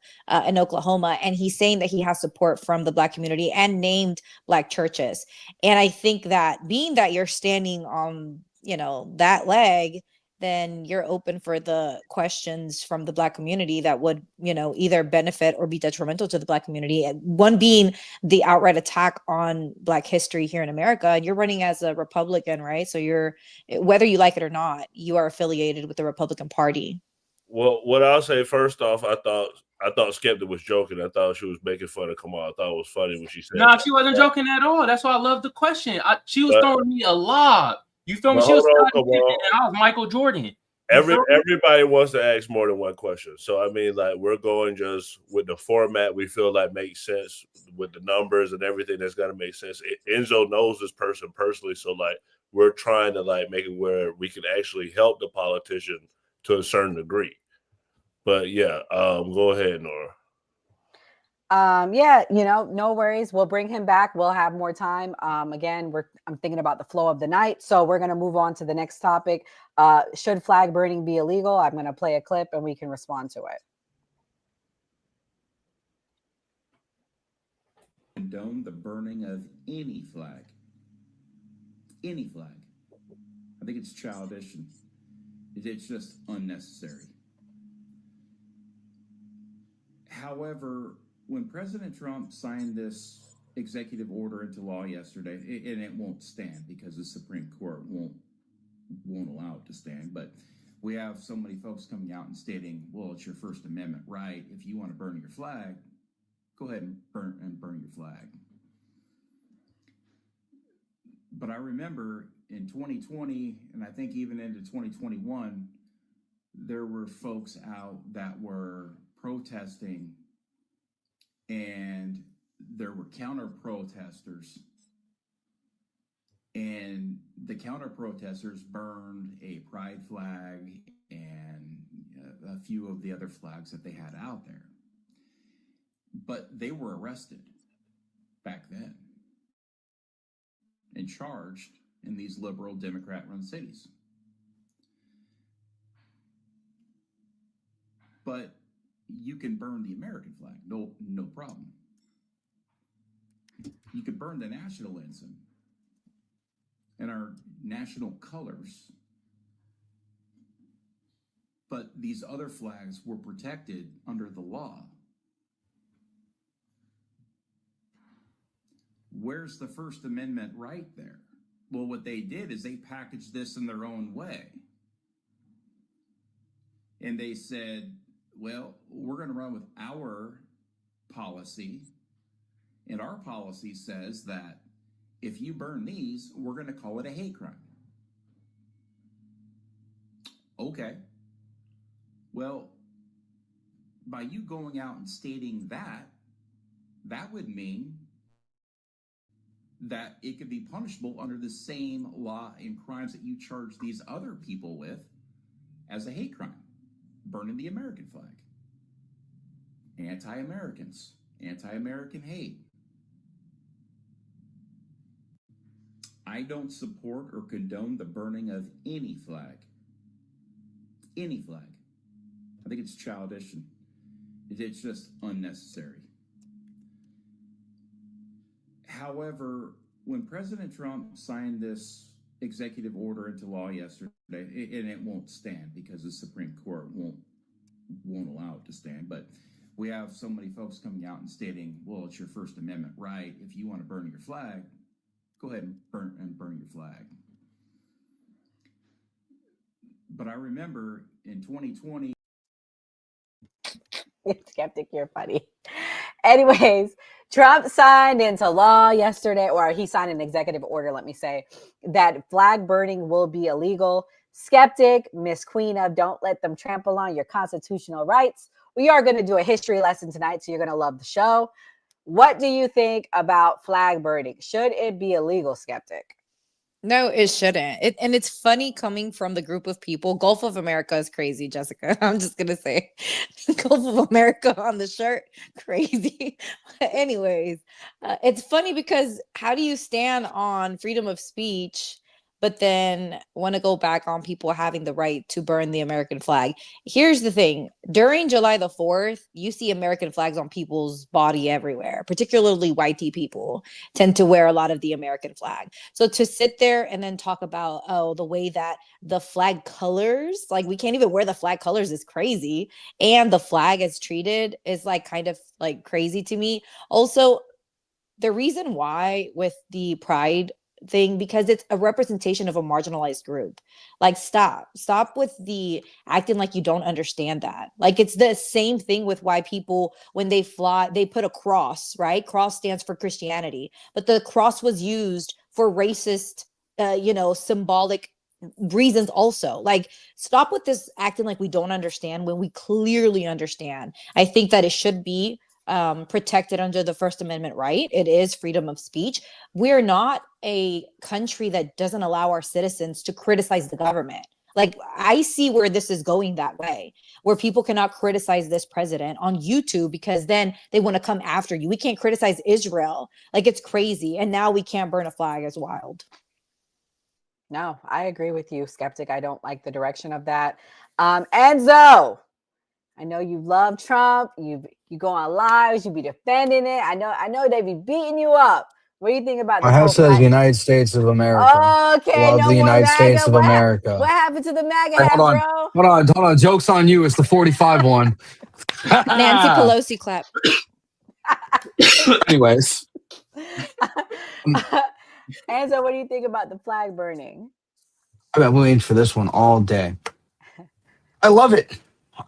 in Oklahoma, and he's saying that he has support from the Black community and named Black churches. And I think that being that you're standing on, that leg, then you're open for the questions from the Black community that would, either benefit or be detrimental to the Black community. And one being the outright attack on Black history here in America. And you're running as a Republican, right? So you're, whether you like it or not, you are affiliated with the Republican Party. Well, what I'll say first off, I thought Skeptic was joking. I thought she was making fun of Kamal. I thought it was funny when she said. No, she wasn't joking at all. That's why I love the question. She was throwing me a lob. You feel me? She was and I was Michael Jordan. Everybody wants to ask more than one question. So I mean, like, we're going just with the format we feel like makes sense with the numbers and everything that's gonna make sense. Enzo knows this person personally, so like we're trying to like make it where we can actually help the politician to a certain degree. But yeah, go ahead, Nora. Yeah, no worries. We'll bring him back. We'll have more time. Again, I'm thinking about the flow of the night. So we're going to move on to the next topic. Should flag burning be illegal? I'm going to play a clip and we can respond to it. Condone the burning of any flag. Any flag. I think it's childish and it's just unnecessary. However, when President Trump signed this executive order into law yesterday, and it won't stand because the Supreme Court won't allow it to stand, but we have so many folks coming out and stating, well, it's your First Amendment right. If you want to burn your flag, go ahead and burn your flag. But I remember in 2020, and I think even into 2021, there were folks out that were protesting, and there were counter protesters, and the counter protesters burned a pride flag and a few of the other flags that they had out there. But they were arrested back then and charged in these liberal Democrat-run cities. But you can burn the American flag, no problem. You could burn the national ensign and our national colors, but these other flags were protected under the law. Where's the First Amendment right there? Well, what they did is they packaged this in their own way. And they said, well, we're going to run with our policy. And our policy says that if you burn these, we're going to call it a hate crime. Okay. Well, by you going out and stating that, that would mean that it could be punishable under the same law and crimes that you charge these other people with as a hate crime. Burning the American flag. Anti-Americans. Anti-American hate. I don't support or condone the burning of any flag. Any flag. I think it's childish and it's just unnecessary. However, when President Trump signed this executive order into law yesterday, and it won't stand because the Supreme Court won't allow it to stand, but we have so many folks coming out and stating, well, it's your First Amendment right. If you want to burn your flag, go ahead and burn your flag. But I remember in 2020, Skeptic, you're funny. Anyways, Trump signed into law yesterday, or he signed an executive order, let me say, that flag burning will be illegal. Skeptic, Miss Queen of Don't Let Them Trample on Your Constitutional Rights. We are going to do a history lesson tonight, so you're going to love the show. What do you think about flag burning? Should it be illegal, Skeptic? No, it shouldn't. And it's funny coming from the group of people. Gulf of America is crazy, Jessica. I'm just going to say Gulf of America on the shirt, crazy. Anyways, it's funny because how do you stand on freedom of speech, but then want to go back on people having the right to burn the American flag? Here's the thing. During July the 4th, you see American flags on people's body everywhere, particularly white people tend to wear a lot of the American flag. So to sit there and then talk about, oh, the way that the flag colors, like we can't even wear the flag colors is crazy. And the flag is treated is like kind of like crazy to me. Also, the reason why with the pride thing, because it's a representation of a marginalized group. Like stop with the acting like you don't understand that. Like it's the same thing with why people, when they fly, they put a cross, right? Cross stands for Christianity, but the cross was used for racist, symbolic reasons also. Like stop with this acting like we don't understand when we clearly understand. I think that it should be protected under the First Amendment right. It is freedom of speech. We're not a country that doesn't allow our citizens to criticize the government. Like I see where this is going that way, where people cannot criticize this president on YouTube because then they want to come after you. We can't criticize Israel. Like it's crazy. And now we can't burn a flag as wild. No, I agree with you, Skeptic. I don't like the direction of that. Enzo, I know you love Trump. You go on lives. You be defending it. I know they be beating you up. What do you think about My this whole house says flag? United States of America. Okay, Love no the more United MAGA. States of America. What happened to the MAGA Hey, hat, hold on. Joke's on you. It's the 45 one. Nancy Pelosi clap. Anyways. Enzo, what do you think about the flag burning? I've been waiting for this one all day. I love it.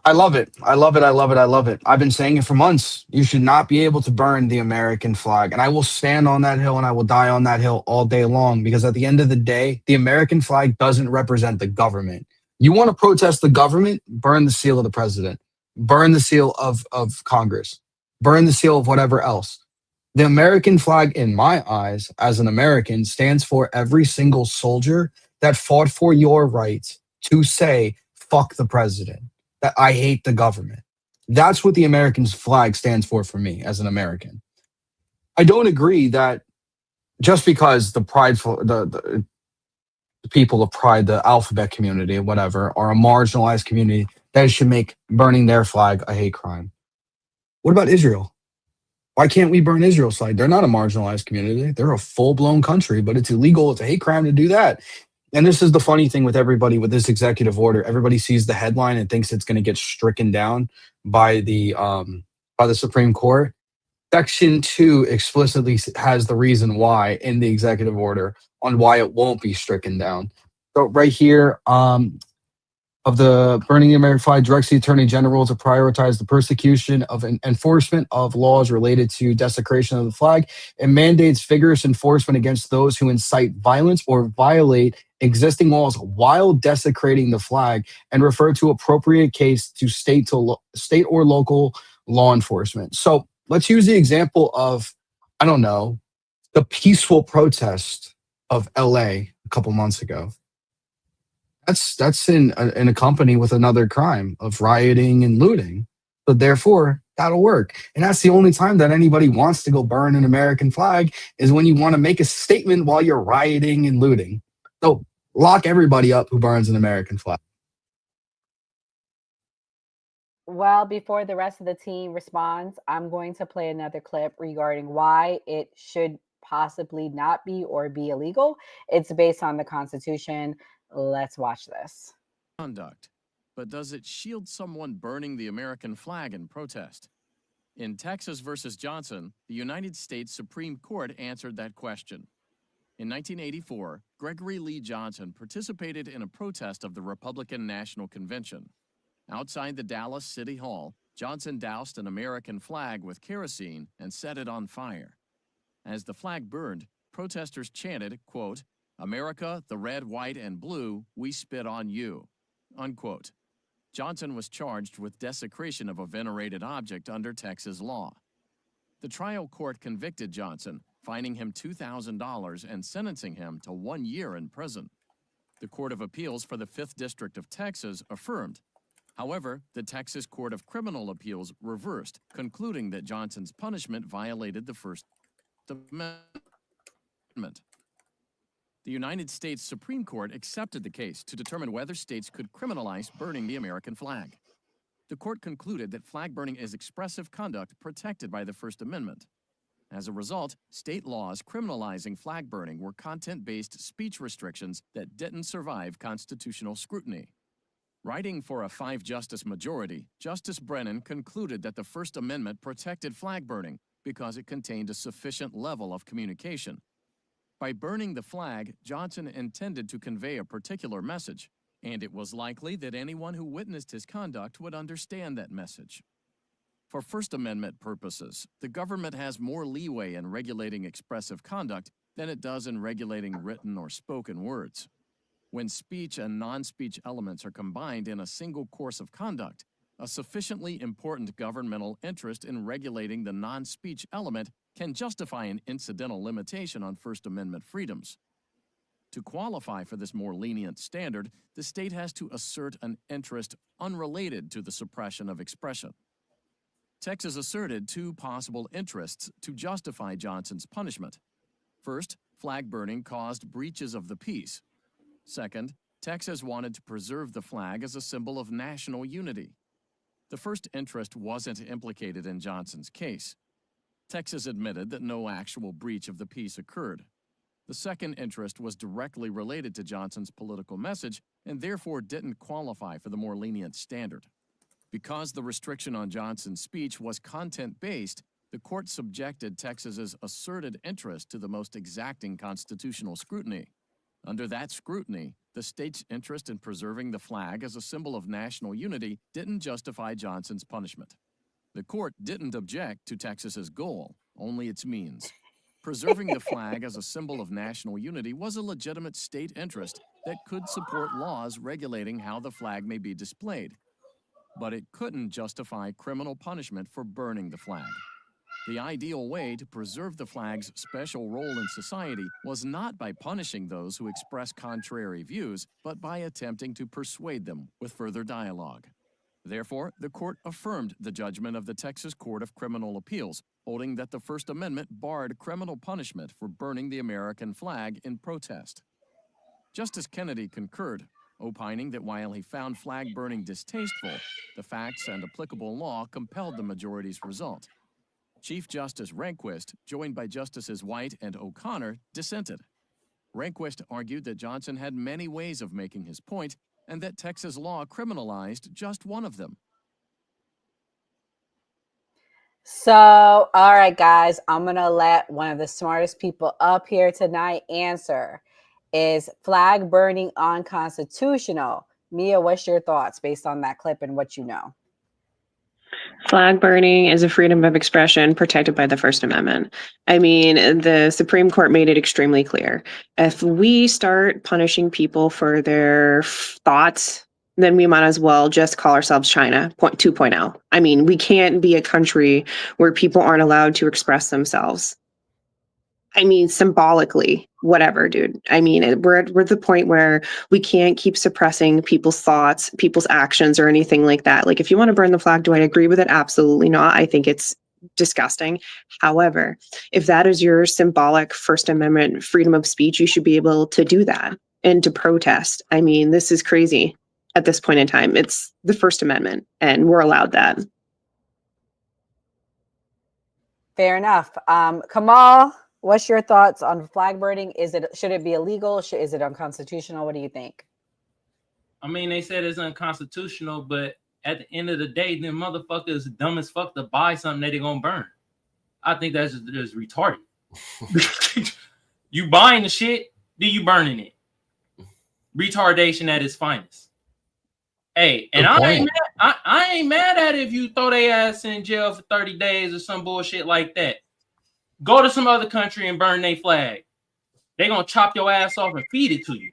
I love it. I love it. I love it. I love it. I've been saying it for months. You should not be able to burn the American flag. And I will stand on that hill and I will die on that hill all day long because at the end of the day, the American flag doesn't represent the government. You want to protest the government? Burn the seal of the president. Burn the seal of Congress. Burn the seal of whatever else. The American flag, in my eyes, as an American, stands for every single soldier that fought for your right to say, fuck the president, that I hate the government. That's what the American flag stands for me as an American. I don't agree that just because the prideful, the people of pride, the alphabet community, whatever, are a marginalized community, that it should make burning their flag a hate crime. What about Israel? Why can't we burn Israel's flag? They're not a marginalized community. They're a full-blown country, but it's illegal. It's a hate crime to do that. And this is the funny thing with everybody with this executive order. Everybody sees the headline and thinks it's going to get stricken down by the Supreme Court. Section 2 explicitly has the reason why in the executive order on why it won't be stricken down. So right here, of the Burning the American Flag directs the Attorney General to prioritize the persecution of enforcement of laws related to desecration of the flag and mandates vigorous enforcement against those who incite violence or violate existing laws while desecrating the flag, and refer to appropriate case to state or local law enforcement. So let's use the example of, I don't know, the peaceful protest of LA a couple months ago. That's in a company with another crime of rioting and looting. So therefore, that'll work. And that's the only time that anybody wants to go burn an American flag is when you want to make a statement while you're rioting and looting. So lock everybody up who burns an American flag. Well, before the rest of the team responds, I'm going to play another clip regarding why it should possibly not be or be illegal. It's based on the Constitution. Let's watch this. Conduct, but does it shield someone burning the American flag in protest? In Texas versus Johnson, the United States Supreme Court answered that question. In 1984, Gregory Lee Johnson participated in a protest of the Republican National Convention. Outside the Dallas City Hall, Johnson doused an American flag with kerosene and set it on fire. As the flag burned, protesters chanted, quote, "America, the red, white, and blue, we spit on you," unquote. Johnson was charged with desecration of a venerated object under Texas law. The trial court convicted Johnson, fining him $2,000 and sentencing him to 1 year in prison. The Court of Appeals for the 5th District of Texas affirmed. However, the Texas Court of Criminal Appeals reversed, concluding that Johnson's punishment violated the First Amendment. The United States Supreme Court accepted the case to determine whether states could criminalize burning the American flag. The court concluded that flag burning is expressive conduct protected by the First Amendment. As a result, state laws criminalizing flag burning were content-based speech restrictions that didn't survive constitutional scrutiny. Writing for a 5-justice majority, Justice Brennan concluded that the First Amendment protected flag burning because it contained a sufficient level of communication. By burning the flag, Johnson intended to convey a particular message, and it was likely that anyone who witnessed his conduct would understand that message. For First Amendment purposes, the government has more leeway in regulating expressive conduct than it does in regulating written or spoken words. When speech and non-speech elements are combined in a single course of conduct, a sufficiently important governmental interest in regulating the non-speech element can justify an incidental limitation on First Amendment freedoms. To qualify for this more lenient standard, the state has to assert an interest unrelated to the suppression of expression. Texas asserted 2 possible interests to justify Johnson's punishment. First, flag burning caused breaches of the peace. Second, Texas wanted to preserve the flag as a symbol of national unity. The first interest wasn't implicated in Johnson's case. Texas admitted that no actual breach of the peace occurred. The second interest was directly related to Johnson's political message and therefore didn't qualify for the more lenient standard. Because the restriction on Johnson's speech was content-based, the court subjected Texas's asserted interest to the most exacting constitutional scrutiny. Under that scrutiny, the state's interest in preserving the flag as a symbol of national unity didn't justify Johnson's punishment. The court didn't object to Texas's goal, only its means. Preserving the flag as a symbol of national unity was a legitimate state interest that could support laws regulating how the flag may be displayed. But it couldn't justify criminal punishment for burning the flag. The ideal way to preserve the flag's special role in society was not by punishing those who express contrary views, but by attempting to persuade them with further dialogue. Therefore, the court affirmed the judgment of the Texas Court of Criminal Appeals, holding that the First Amendment barred criminal punishment for burning the American flag in protest. Justice Kennedy concurred, opining that while he found flag burning distasteful, the facts and applicable law compelled the majority's result. Chief Justice Rehnquist, joined by Justices White and O'Connor, dissented. Rehnquist argued that Johnson had many ways of making his point and that Texas law criminalized just one of them. So, all right, guys, I'm going to let one of the smartest people up here tonight answer. Is flag burning unconstitutional? Mia, what's your thoughts based on that clip and what you know? Flag burning is a freedom of expression protected by the First Amendment. I mean, the Supreme Court made it extremely clear. If we start punishing people for their thoughts, then we might as well just call ourselves China 2.0. I mean, we can't be a country where people aren't allowed to express themselves. I mean, symbolically, whatever, dude. I mean, we're at the point where we can't keep suppressing people's thoughts, people's actions, or anything like that. Like, if you want to burn the flag, do I agree with it? Absolutely not. I think it's disgusting. However, if that is your symbolic First Amendment freedom of speech, you should be able to do that and to protest. I mean, this is crazy at this point in time. It's the First Amendment, and we're allowed that. Fair enough. Kamal, what's your thoughts on flag burning? Should it be illegal? Is it unconstitutional? What do you think? I mean, they said it's unconstitutional, but at the end of the day, them motherfuckers dumb as fuck to buy something that they're gonna burn. I think that's just retarded. You buying the shit, then you burning it. Retardation at its finest. Hey, and I ain't mad at it if you throw their ass in jail for 30 days or some bullshit like that. Go to some other country and burn their flag. They gonna chop your ass off and feed it to you.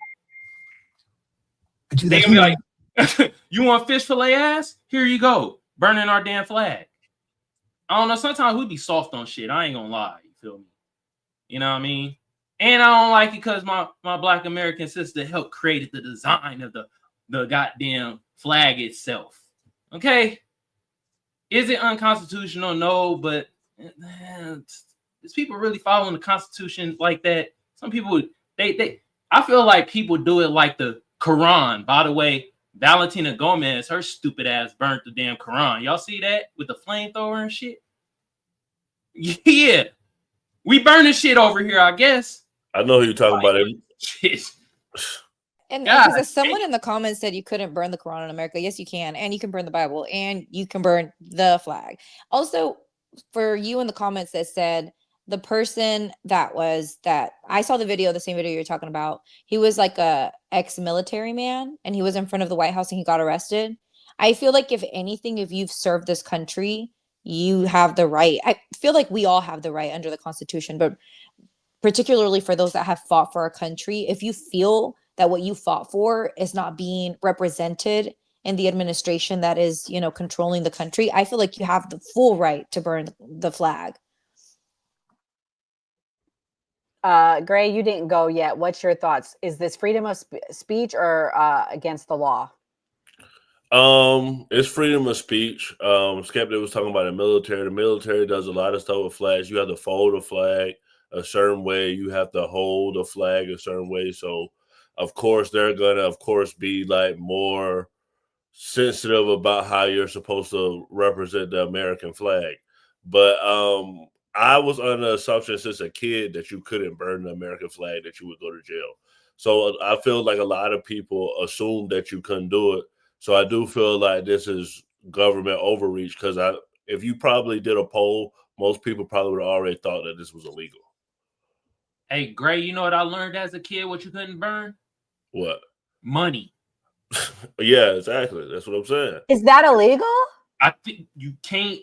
They gonna be like, you want fish fillet ass? Here you go. Burning our damn flag. I don't know. Sometimes we be soft on shit. I ain't gonna lie. You feel me? You know what I mean? And I don't like it because my Black American sister helped create the design of the goddamn flag itself. Okay? Is it unconstitutional? No, but is people really following the Constitution like that? Some people, I feel like people do it like the Quran. By the way, Valentina Gomez, her stupid ass burnt the damn Quran. Y'all see that with the flamethrower and shit? Yeah. We burning shit over here, I guess. I know who you're talking about. Shit. And because someone in the comments said you couldn't burn the Quran in America. Yes, you can. And you can burn the Bible. And you can burn the flag. Also, for you in the comments that said the person that I saw the video, the same video you're talking about. He was like a ex-military man. And he was in front of the White House and he got arrested. I feel like if anything, if you've served this country, you have the right. I feel like we all have the right under the Constitution. But particularly for those that have fought for our country, if you feel that what you fought for is not being represented in the administration that is, controlling the country, I feel like you have the full right to burn the flag. Gray, you didn't go yet. What's your thoughts? Is this freedom of speech or against the law? It's freedom of speech. Skeptic was talking about the military. The military does a lot of stuff with flags. You have to fold a flag a certain way. You have to hold a flag a certain way. So, of course, they're going to, be like more sensitive about how you're supposed to represent the American flag. But I was under the assumption since a kid that you couldn't burn the American flag, that you would go to jail. So I feel like a lot of people assumed that you couldn't do it. So I do feel like this is government overreach because if you probably did a poll, most people probably would have already thought that this was illegal. Hey, Gray, you know what I learned as a kid? What you couldn't burn? What? Money. Yeah, exactly. That's what I'm saying. Is that illegal? I think you can't.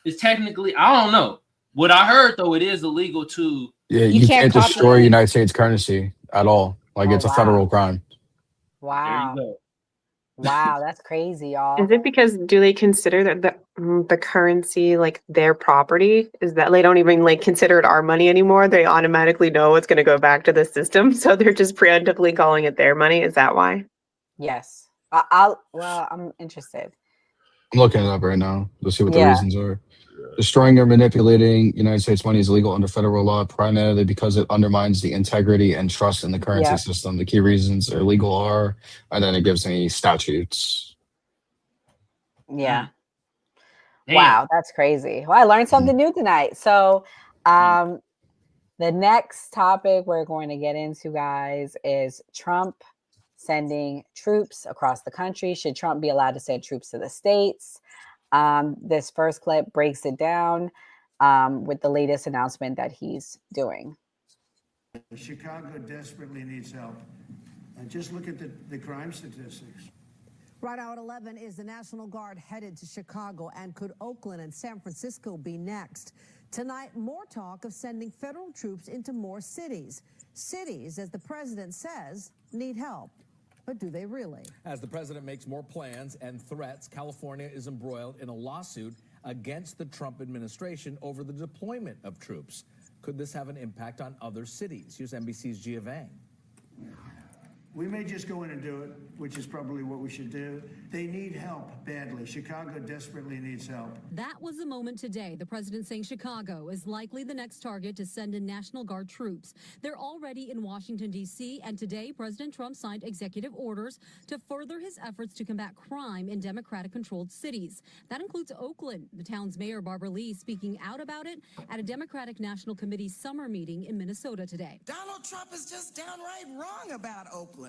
It's technically, I don't know. What I heard though, it is illegal to. Yeah, you can't destroy United States currency at all. Like it's a federal crime. Wow. There you go. Wow, that's crazy, y'all. Is it because do they consider that the currency like their property? Is that they don't even consider it our money anymore? They automatically know it's going to go back to the system, so they're just preemptively calling it their money. Is that why? Yes. I'm interested. I'm looking it up right now to see what the Yeah. reasons are. Destroying or manipulating United States money is illegal under federal law, primarily because it undermines the integrity and trust in the currency Yep. system. The key reasons are legal are, and then it gives me statutes. Yeah. Damn. Wow, that's crazy. Well, I learned something new tonight. So, the next topic we're going to get into, guys, is Trump sending troops across the country. Should Trump be allowed to send troops to the states? This first clip breaks it down with the latest announcement that he's doing. Chicago desperately needs help. Just look at the crime statistics. Right now at 11 is the National Guard headed to Chicago, and could Oakland and San Francisco be next? Tonight, more talk of sending federal troops into more cities. Cities, as the president says, need help. But do they really? As the president makes more plans and threats, California is embroiled in a lawsuit against the Trump administration over the deployment of troops. Could this have an impact on other cities? Here's NBC's Gia Vang. We may just go in and do it, which is probably what we should do. They need help badly. Chicago desperately needs help. That was the moment today. The president saying Chicago is likely the next target to send in National Guard troops. They're already in Washington, D.C., and today President Trump signed executive orders to further his efforts to combat crime in Democratic-controlled cities. That includes Oakland. The town's mayor, Barbara Lee, speaking out about it at a Democratic National Committee summer meeting in Minnesota today. Donald Trump is just downright wrong about Oakland.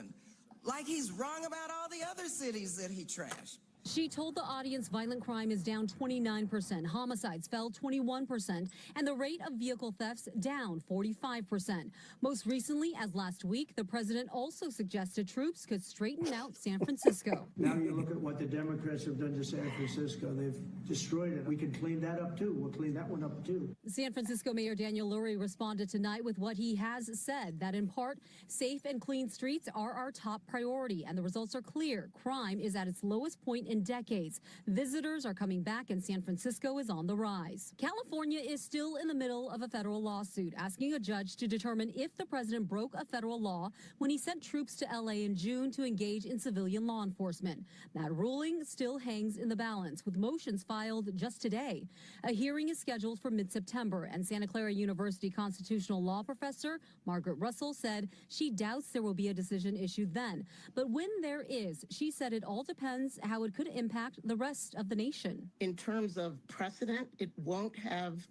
Like he's wrong about all the other cities that he trashed. She told the audience violent crime is down 29%, homicides fell 21%, and the rate of vehicle thefts down 45%. Most recently, as last week, the president also suggested troops could straighten out San Francisco. Now you look at what the Democrats have done to San Francisco. They've destroyed it. We can clean that up too. We'll clean that one up too. San Francisco Mayor Daniel Lurie responded tonight with what he has said, that in part, safe and clean streets are our top priority, and the results are clear. Crime is at its lowest point in decades. Visitors are coming back, and San Francisco is on the rise. California is still in the middle of a federal lawsuit asking a judge to determine if the president broke a federal law when he sent troops to L.A. in June to engage in civilian law enforcement. That ruling still hangs in the balance, with motions filed just today. A hearing is scheduled for mid-September, and Santa Clara University constitutional law professor Margaret Russell said she doubts there will be a decision issued then. But when there is, she said it all depends how it could impact the rest of the nation. In terms of precedent, it won't have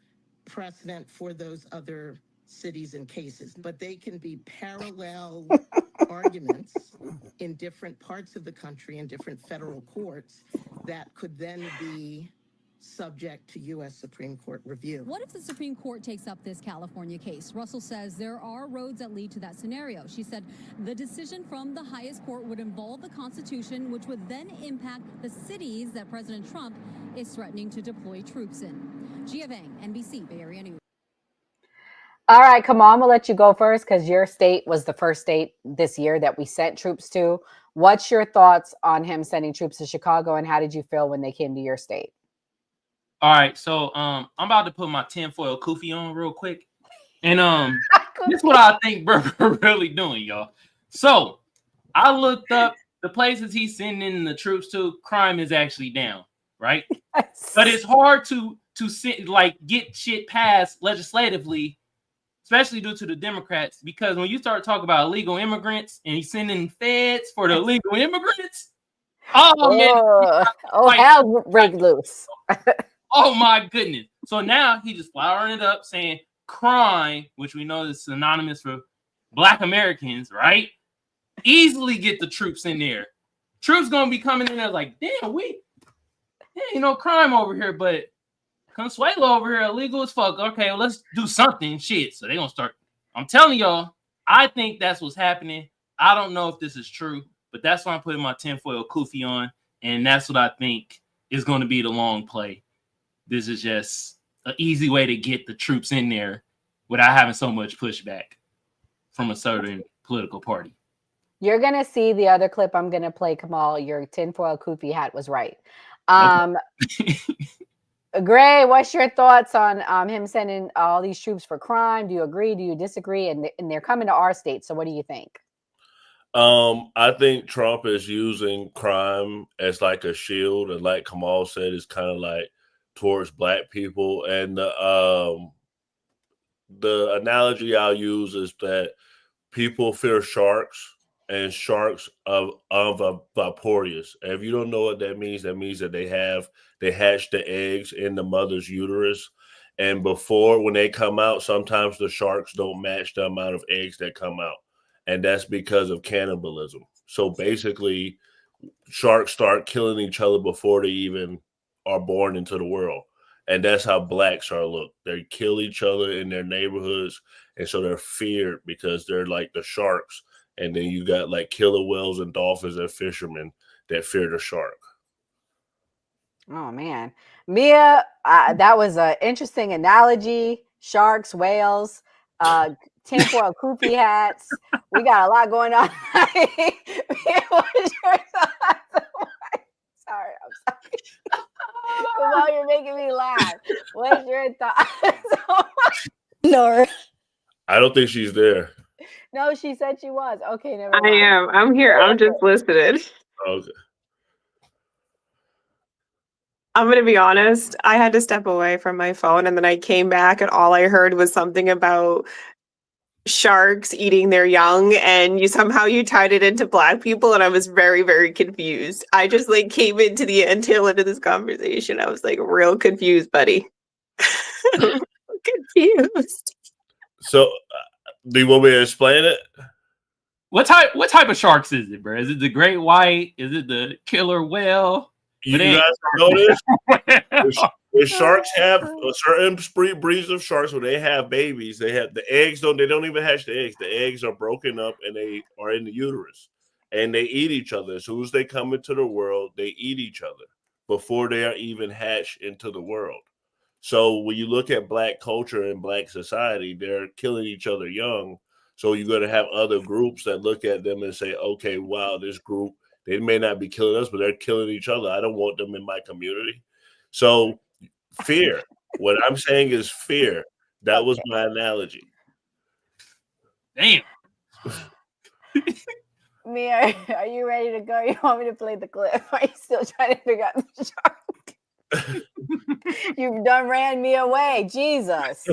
precedent for those other cities and cases, but they can be parallel arguments in different parts of the country in different federal courts that could then be subject to U.S. Supreme Court review. What if the Supreme Court takes up this California case? Russell says there are roads that lead to that scenario. She said the decision from the highest court would involve the Constitution, which would then impact the cities that President Trump is threatening to deploy troops in. Gia Vang, NBC, Bay Area News. All right, come on, I'm gonna let you go first because your state was the first state this year that we sent troops to. What's your thoughts on him sending troops to Chicago, and how did you feel when they came to your state? All right, so I'm about to put my tinfoil kufi on real quick, and this is what I think we're really doing, y'all. So I looked up the places he's sending the troops to. Crime is actually down, right? Yes. But it's hard to get shit passed legislatively, especially due to the Democrats, because when you start talking about illegal immigrants and he's sending feds for the illegal immigrants, hell break loose. Oh my goodness. So now he just flowering it up saying crime, which we know is synonymous for Black Americans, right? Easily get the troops in there. Troops gonna be coming in there like, damn, ain't no crime over here, but Consuelo over here illegal as fuck. Okay, well, let's do something. Shit. So they gonna start. I'm telling y'all, I think that's what's happening. I don't know if this is true, but that's why I'm putting my tinfoil kufi on, and that's what I think is going to be the long play. This is just an easy way to get the troops in there without having so much pushback from a certain political party. You're going to see the other clip I'm going to play, Kamal. Your tinfoil kufi hat was right. Gray, what's your thoughts on him sending all these troops for crime? Do you agree? Do you disagree? And they're coming to our state. So what do you think? I think Trump is using crime as like a shield, and like Kamal said, it's kind of like towards black people. And the analogy I'll use is that people fear sharks, and sharks of vaporous. And if you don't know what that means that they hatch the eggs in the mother's uterus, and before when they come out, sometimes the sharks don't match the amount of eggs that come out, and that's because of cannibalism. So basically, sharks start killing each other before they even are born into the world. And that's how black sharks look. They kill each other in their neighborhoods, and so they're feared because they're like the sharks. And then you got like killer whales and dolphins and fishermen that fear the shark. Oh man, Mia, that was an interesting analogy. Sharks, whales, tinfoil kufi hats. We got a lot going on. Mia, what's your thoughts? Sorry, I'm sorry. Well, you're making me laugh. What's your thoughts? No. I don't think she's there. No, she said she was. Okay, never I mind. am. I'm here. I'm just listening. Okay. I'm going to be honest. I had to step away from my phone and then I came back and all I heard was something about sharks eating their young and you tied it into black people and I was very, very confused. I just like came into the tail end of this conversation. I was like real confused, buddy. Confused. So, do you want me to explain it? What type of sharks is it, bro? Is it the great white? Is it the killer whale? You guys notice the sharks have a certain breeds of sharks when they have babies. They have the eggs. They don't even hatch the eggs. The eggs are broken up and they are in the uterus, and they eat each other. As soon as they come into the world, they eat each other before they are even hatched into the world. So when you look at black culture and black society, they're killing each other young. So you're going to have other groups that look at them and say, okay, wow, this group, they may not be killing us, but they're killing each other. I don't want them in my community. So fear. What I'm saying is fear. That was my analogy. Damn. Mia, are you ready to go? You want me to play the clip? Are you still trying to figure out the shark? You've done ran me away. Jesus.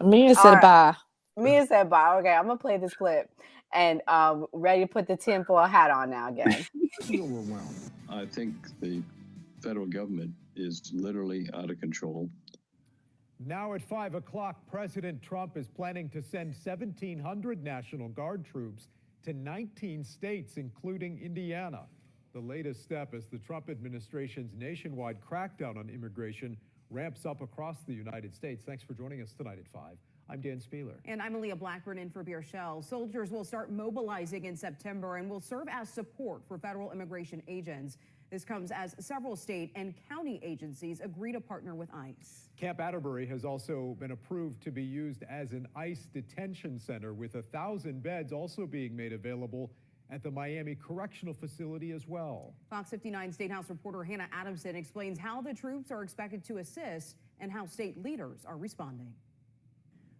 Mia said bye. Mia said bye. Okay, I'm gonna play this clip and ready to put the tinfoil hat on now again. Overwhelmed. I think the federal government is literally out of control. Now at 5 o'clock, President Trump is planning to send 1,700 National Guard troops to 19 states, including Indiana. The latest step as the Trump administration's nationwide crackdown on immigration ramps up across the United States. Thanks for joining us tonight at 5. I'm Dan Spieler. And I'm Aaliyah Blackburn in for Beer Shell. Soldiers will start mobilizing in September and will serve as support for federal immigration agents. This comes as several state and county agencies agree to partner with ICE. Camp Atterbury has also been approved to be used as an ICE detention center, with 1,000 beds also being made available at the Miami Correctional Facility as well. Fox 59 State House reporter Hannah Adamson explains how the troops are expected to assist and how state leaders are responding.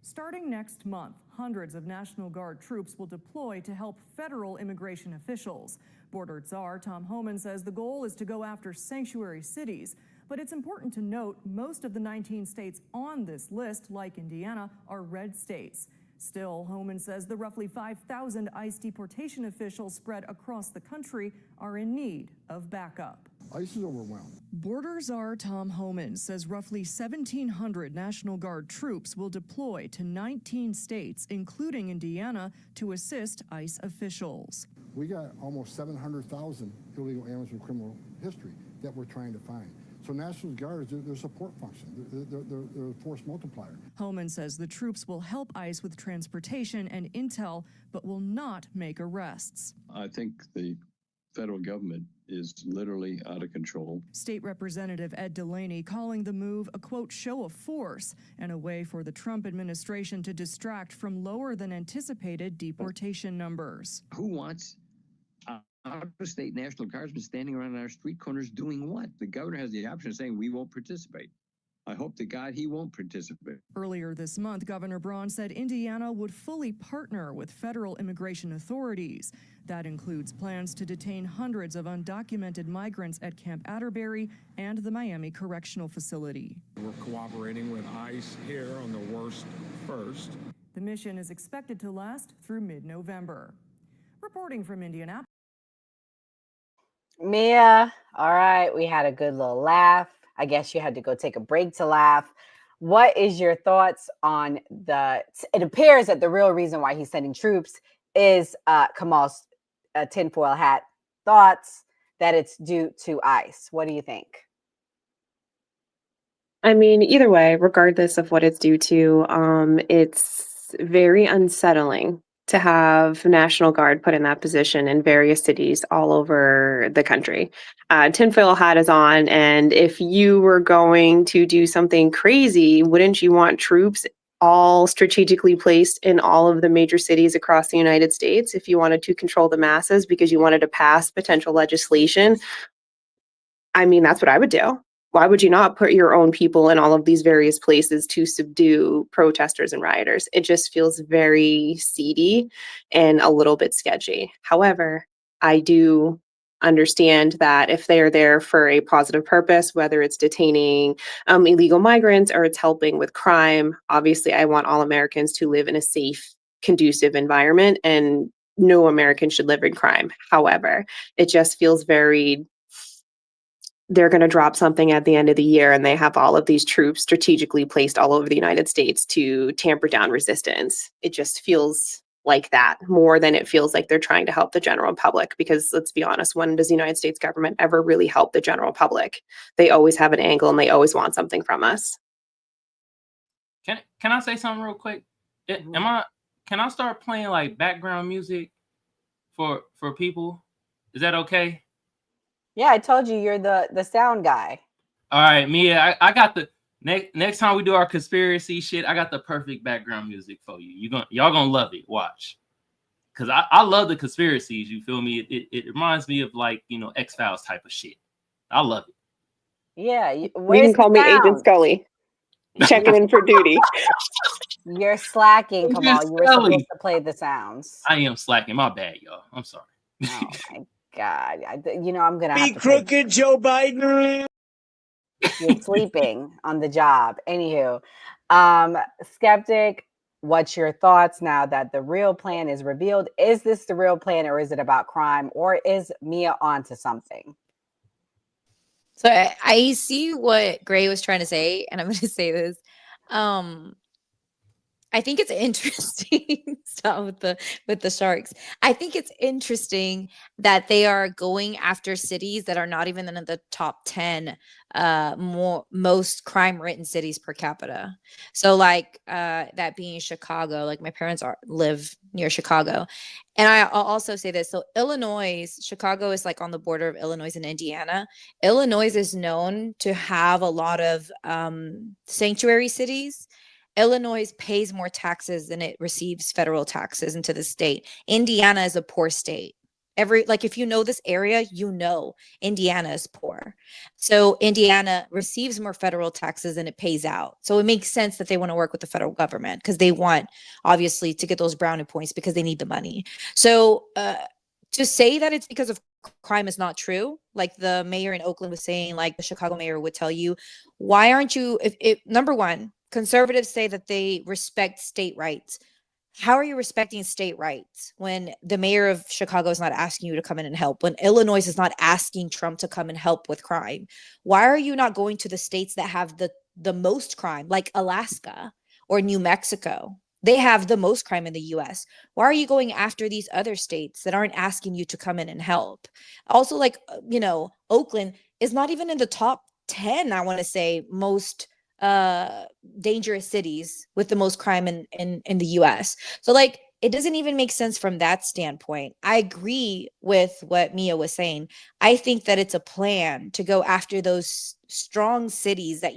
Starting next month, hundreds of National Guard troops will deploy to help federal immigration officials. Border Czar Tom Homan says the goal is to go after sanctuary cities. But it's important to note most of the 19 states on this list, like Indiana, are red states. Still, Homan says the roughly 5,000 ICE deportation officials spread across the country are in need of backup. ICE is overwhelmed. Border Czar Tom Homan says roughly 1,700 National Guard troops will deploy to 19 states, including Indiana, to assist ICE officials. We got almost 700,000 illegal aliens with criminal history that we're trying to find. So National Guard is their support function. They're a force multiplier. Homan says the troops will help ICE with transportation and intel, but will not make arrests. I think the federal government is literally out of control. State Representative Ed Delaney calling the move a, quote, show of force and a way for the Trump administration to distract from lower than anticipated deportation numbers. Who wants out-of-state National Guardsmen standing around our street corners doing what? The governor has the option of saying we won't participate. I hope to God he won't participate. Earlier this month, Governor Braun said Indiana would fully partner with federal immigration authorities. That includes plans to detain hundreds of undocumented migrants at Camp Atterbury and the Miami Correctional Facility. We're cooperating with ICE here on the worst first. The mission is expected to last through mid-November. Reporting from Indianapolis. Mia, all right, we had a good little laugh. I guess you had to go take a break to laugh. What is your thoughts on it appears that the real reason why he's sending troops is Kamal's tinfoil hat thoughts that it's due to ICE. What do you think? I mean, either way, regardless of what it's due to, it's very unsettling to have National Guard put in that position in various cities all over the country. Tinfoil hat is on, and if you were going to do something crazy, wouldn't you want troops all strategically placed in all of the major cities across the United States if you wanted to control the masses because you wanted to pass potential legislation? I mean, that's what I would do. Why would you not put your own people in all of these various places to subdue protesters and rioters? It just feels very seedy and a little bit sketchy. However, I do understand that if they are there for a positive purpose, whether it's detaining illegal migrants or it's helping with crime, obviously I want all Americans to live in a safe, conducive environment, and no American should live in crime. However, it just feels very they're going to drop something at the end of the year and they have all of these troops strategically placed all over the United States to tamper down resistance. It just feels like that more than it feels like they're trying to help the general public, because let's be honest, when does the United States government ever really help the general public? They always have an angle and they always want something from us. Can I say something real quick? Can I start playing like background music for people? Is that okay? Yeah, I told you you're the sound guy. All right, Mia, I got the next time we do our conspiracy shit, I got the perfect background music for you. Y'all gonna love it. Watch. Cause I love the conspiracies, you feel me? It reminds me of like, X-Files type of shit. I love it. Yeah, You can call me Agent Scully. Checking in for duty. You're slacking, Kamal. You were Scully. supposed to play the sounds. I am slacking. My bad, y'all. I'm sorry. Oh my God. I'm gonna Be crooked, Joe Biden. You're sleeping on the job. Anywho, Skeptic, what's your thoughts now that the real plan is revealed? Is this the real plan, or is it about crime, or is Mia onto something? So I see what Gray was trying to say, and I'm going to say this. I think it's interesting. Stop with the sharks. I think it's interesting that they are going after cities that are not even in the top 10 most crime-ridden cities per capita. So like that being Chicago, like my parents live near Chicago. And I'll also say this. So Illinois, Chicago is like on the border of Illinois and Indiana. Illinois is known to have a lot of sanctuary cities. Illinois pays more taxes than it receives federal taxes into the state. Indiana is a poor state. If you know this area, Indiana is poor. So Indiana receives more federal taxes than it pays out. So it makes sense that they want to work with the federal government because they want, obviously, to get those brownie points because they need the money. So to say that it's because of crime is not true. Like the mayor in Oakland was saying, like the Chicago mayor would tell you, why aren't you, if number one, conservatives say that they respect state rights. How are you respecting state rights when the mayor of Chicago is not asking you to come in and help, when Illinois is not asking Trump to come and help with crime? Why are you not going to the states that have the most crime, like Alaska or New Mexico? They have the most crime in the US. Why are you going after these other states that aren't asking you to come in and help? Also, Oakland is not even in the top 10, I want to say, most dangerous cities with the most crime in the US. So it doesn't even make sense from that standpoint. I agree with what Mia was saying. I think that it's a plan to go after those strong cities that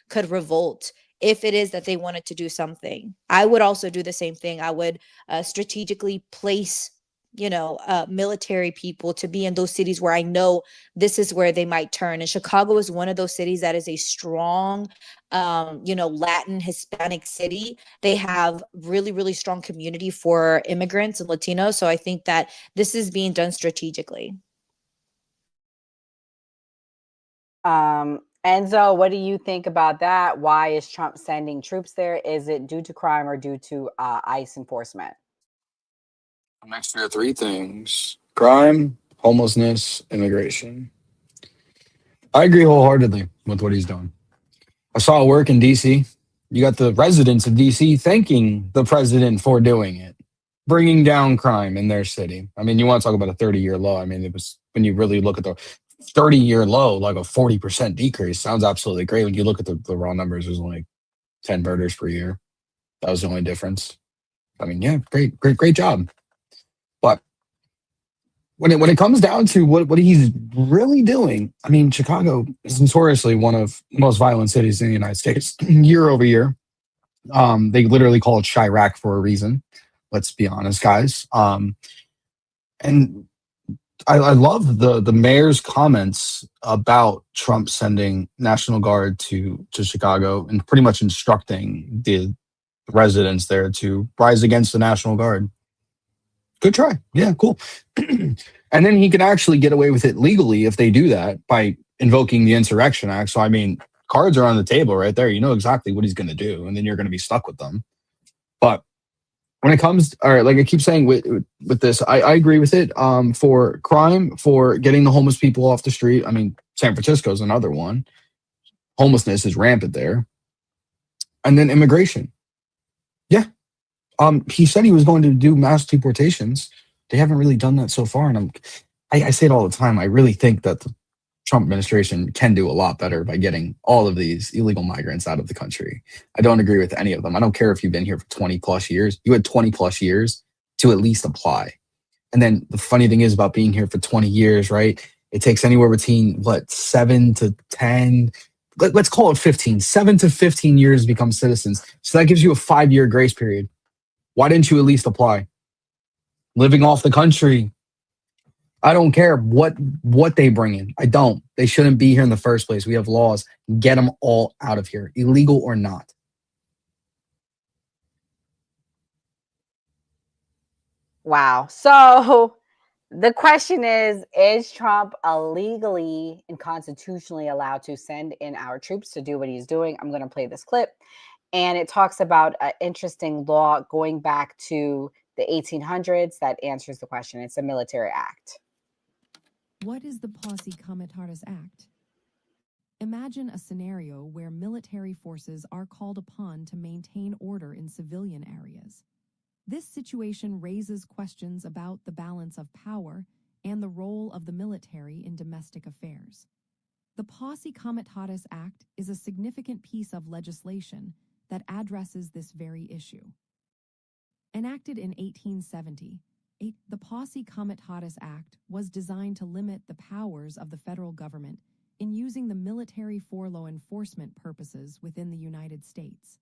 could revolt if it is that they wanted to do something. I would also do the same thing. I would strategically place military people to be in those cities where I know this is where they might turn. And Chicago is one of those cities that is a strong, Latin Hispanic city. They have really, really strong community for immigrants and Latinos. So I think that this is being done strategically. Enzo, what do you think about that? Why is Trump sending troops there? Is it due to crime or due to ICE enforcement? A mixture of three things: crime, homelessness, immigration. I agree wholeheartedly with what he's doing. I saw it work in DC. You got the residents of DC thanking the president for doing it, bringing down crime in their city. I mean, you want to talk about a 30-year low. I mean, it was, when you really look at the 30-year low, like a 40% decrease, sounds absolutely great. When you look at the raw numbers, there's only 10 murders per year. That was the only difference. I mean, yeah, great job. But when it comes down to what he's really doing, I mean, Chicago is notoriously one of the most violent cities in the United States year over year. They literally call it Chirac for a reason. Let's be honest, guys. And I love the mayor's comments about Trump sending National Guard to Chicago and pretty much instructing the residents there to rise against the National Guard. Good try. Yeah, cool. And then he can actually get away with it legally if they do that by invoking the Insurrection Act. So, I mean, cards are on the table right there. You know exactly what he's going to do, and then you're going to be stuck with them. But when it comes, all right, like I keep saying with this, I agree with it. For crime, for getting the homeless people off the street. I mean, San Francisco is another one. Homelessness is rampant there. And then immigration. Yeah. He said he was going to do mass deportations. They haven't really done that so far. And I say it all the time. I really think that the Trump administration can do a lot better by getting all of these illegal migrants out of the country. I don't agree with any of them. I don't care if you've been here for 20 plus years. You had 20 plus years to at least apply. And then the funny thing is about being here for 20 years, right? It takes anywhere between 7 to 10, let's call it 15, 7 to 15 years to become citizens. So that gives you a 5-year grace period. Why didn't you at least apply? Living off the country. I don't care what they bring in. I don't. They shouldn't be here in the first place. We have laws. Get them all out of here, illegal or not. Wow. So the question is Trump legally and constitutionally allowed to send in our troops to do what he's doing? I'm going to play this clip. And it talks about an interesting law going back to the 1800s that answers the question. It's a military act. What is the Posse Comitatus Act? Imagine a scenario where military forces are called upon to maintain order in civilian areas. This situation raises questions about the balance of power and the role of the military in domestic affairs. The Posse Comitatus Act is a significant piece of legislation that addresses this very issue. Enacted in 1870, the Posse Comitatus Act was designed to limit the powers of the federal government in using the military for law enforcement purposes within the United States.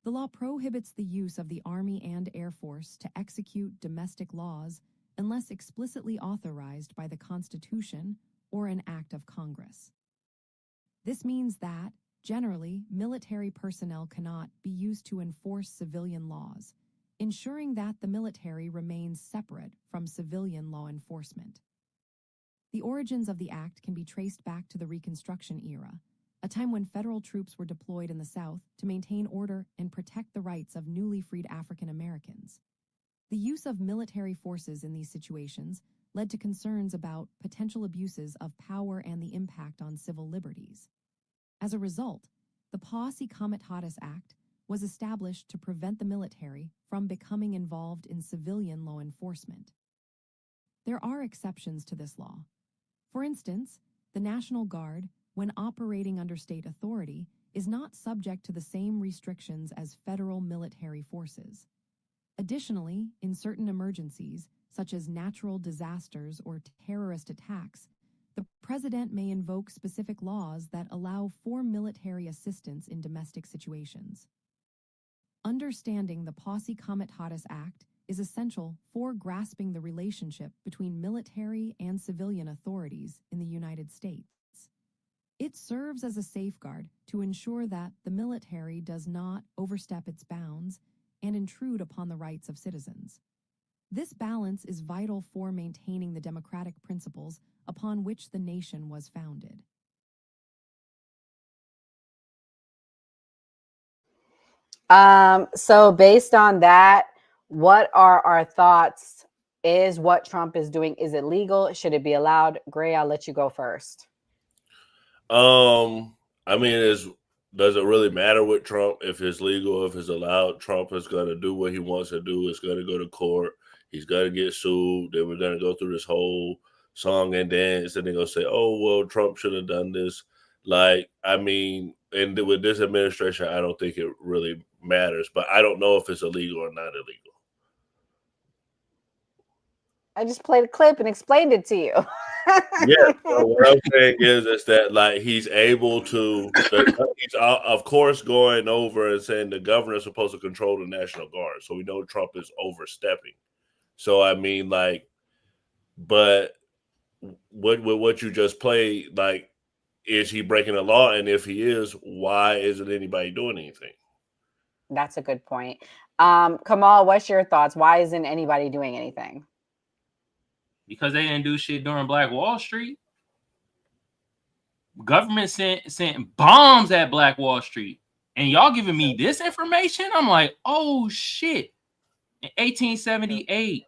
The law prohibits the use of the Army and Air Force to execute domestic laws unless explicitly authorized by the Constitution or an act of Congress. This means that, generally, military personnel cannot be used to enforce civilian laws, ensuring that the military remains separate from civilian law enforcement. The origins of the act can be traced back to the Reconstruction era, a time when federal troops were deployed in the South to maintain order and protect the rights of newly freed African Americans. The use of military forces in these situations led to concerns about potential abuses of power and the impact on civil liberties. As a result, the Posse Comitatus Act was established to prevent the military from becoming involved in civilian law enforcement. There are exceptions to this law. For instance, the National Guard, when operating under state authority, is not subject to the same restrictions as federal military forces. Additionally, in certain emergencies, such as natural disasters or terrorist attacks, the president may invoke specific laws that allow for military assistance in domestic situations. Understanding the Posse Comitatus Act is essential for grasping the relationship between military and civilian authorities in the United States. It serves as a safeguard to ensure that the military does not overstep its bounds and intrude upon the rights of citizens. This balance is vital for maintaining the democratic principles upon which the nation was founded. So based on that, what are our thoughts? Is what Trump is doing, is it legal? Should it be allowed? Gray, I'll let you go first. I mean, does it really matter with Trump if it's legal, if it's allowed? Trump is going to do what he wants to do. It's going to go to court. He's going to get sued. Then we're going to go through this whole song and dance, and they're going to say, "Oh, well, Trump should have done this." Like, I mean, and with this administration, I don't think it really matters. But I don't know if it's illegal or not illegal. I just played a clip and explained it to you. Yeah, so what I'm saying is that like he's able to. He's of course going over and saying the governor is supposed to control the National Guard, so we know Trump is overstepping. So I mean, like, but what you just played, like, is he breaking the law? And if he is, why isn't anybody doing anything? That's a good point. Kamal, what's your thoughts? Why isn't anybody doing anything? Because they didn't do shit during Black Wall Street. Government sent bombs at Black Wall Street, and y'all giving me this information? I'm like, oh shit. In 1878,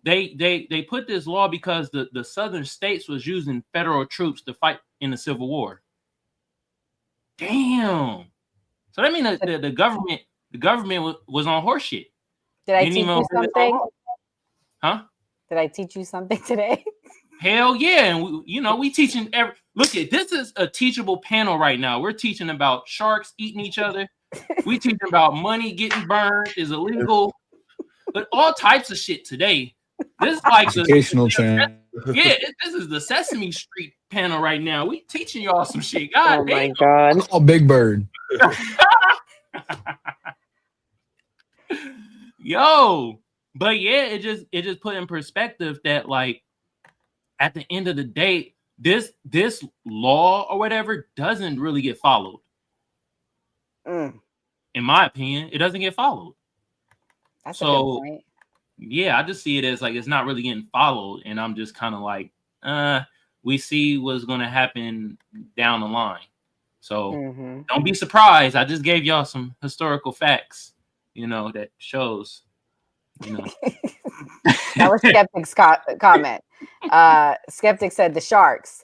they put this law because the southern states was using federal troops to fight in the Civil War. Damn. So that means that the government was on horse shit. Did I teach you something? Huh? Did I teach you something today? Hell yeah. And we teaching look at this is a teachable panel right now. We're teaching about sharks eating each other. We teaching about money getting burned is illegal, but all types of shit today. This is like educational channel. Yeah, this is the Sesame Street panel right now. We teaching y'all some shit. God Oh my damn. God. Oh, Big Bird. Yo, but yeah, it just put in perspective that like at the end of the day, this law or whatever doesn't really get followed. In my opinion, it doesn't get followed. That's a good point. Yeah, I just see it as like it's not really getting followed, and I'm just kind of like, we see what's gonna happen down the line. So don't be surprised. I just gave y'all some historical facts, that shows. That was Skeptic's comment. Skeptic said the sharks.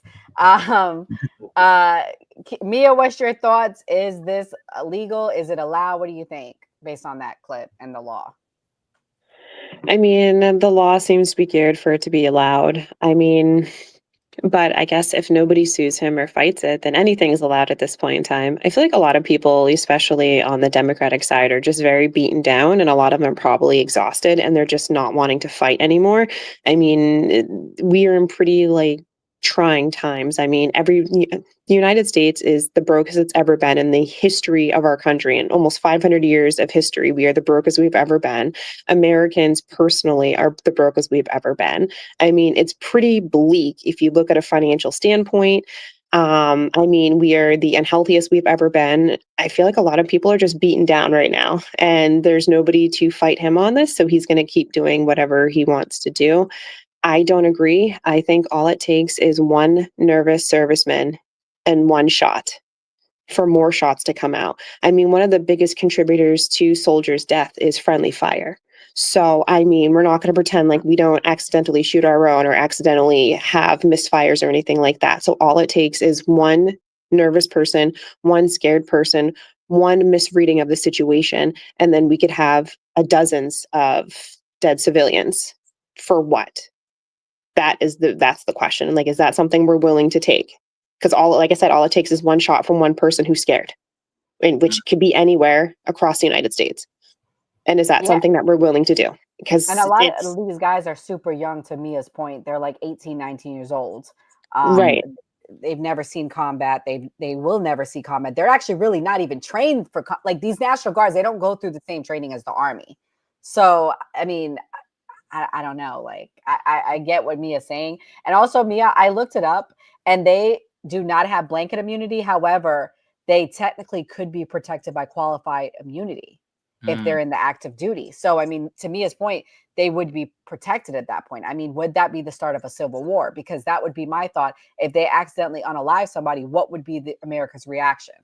Mia, what's your thoughts? Is this legal? Is it allowed? What do you think based on that clip and the law? I mean, the law seems to be geared for it to be allowed. I mean, but I guess if nobody sues him or fights it, then anything is allowed at this point in time. I feel like a lot of people, especially on the Democratic side, are just very beaten down, and a lot of them are probably exhausted, and they're just not wanting to fight anymore. I mean, we are in pretty trying times. I mean, the United States is the brokest it's ever been in the history of our country. In almost 500 years of history, we are the brokest we've ever been. Americans personally are the brokest we've ever been. I mean, it's pretty bleak if you look at a financial standpoint. I mean, we are the unhealthiest we've ever been. I feel like a lot of people are just beaten down right now, and there's nobody to fight him on this, so he's going to keep doing whatever he wants to do. I don't agree. I think all it takes is one nervous serviceman and one shot for more shots to come out. I mean, one of the biggest contributors to soldiers' death is friendly fire. So, I mean, we're not going to pretend like we don't accidentally shoot our own or accidentally have misfires or anything like that. So all it takes is one nervous person, one scared person, one misreading of the situation, and then we could have dozens of dead civilians. For what? That's the question. Like, is that something we're willing to take? Because like I said, all it takes is one shot from one person who's scared, and which could be anywhere across the United States. And is that something that we're willing to do? Because a lot of these guys are super young, to Mia's point. They're like 18, 19 years old. Right. They've never seen combat. They will never see combat. They're actually really not even trained for like these National Guards. They don't go through the same training as the Army. So, I mean, I don't know. Like, I get what Mia's saying. And also, Mia, I looked it up and they do not have blanket immunity. However, they technically could be protected by qualified immunity if they're in the active duty. So, I mean, to Mia's point, they would be protected at that point. I mean, would that be the start of a civil war? Because that would be my thought. If they accidentally unalive somebody, what would be the America's reaction?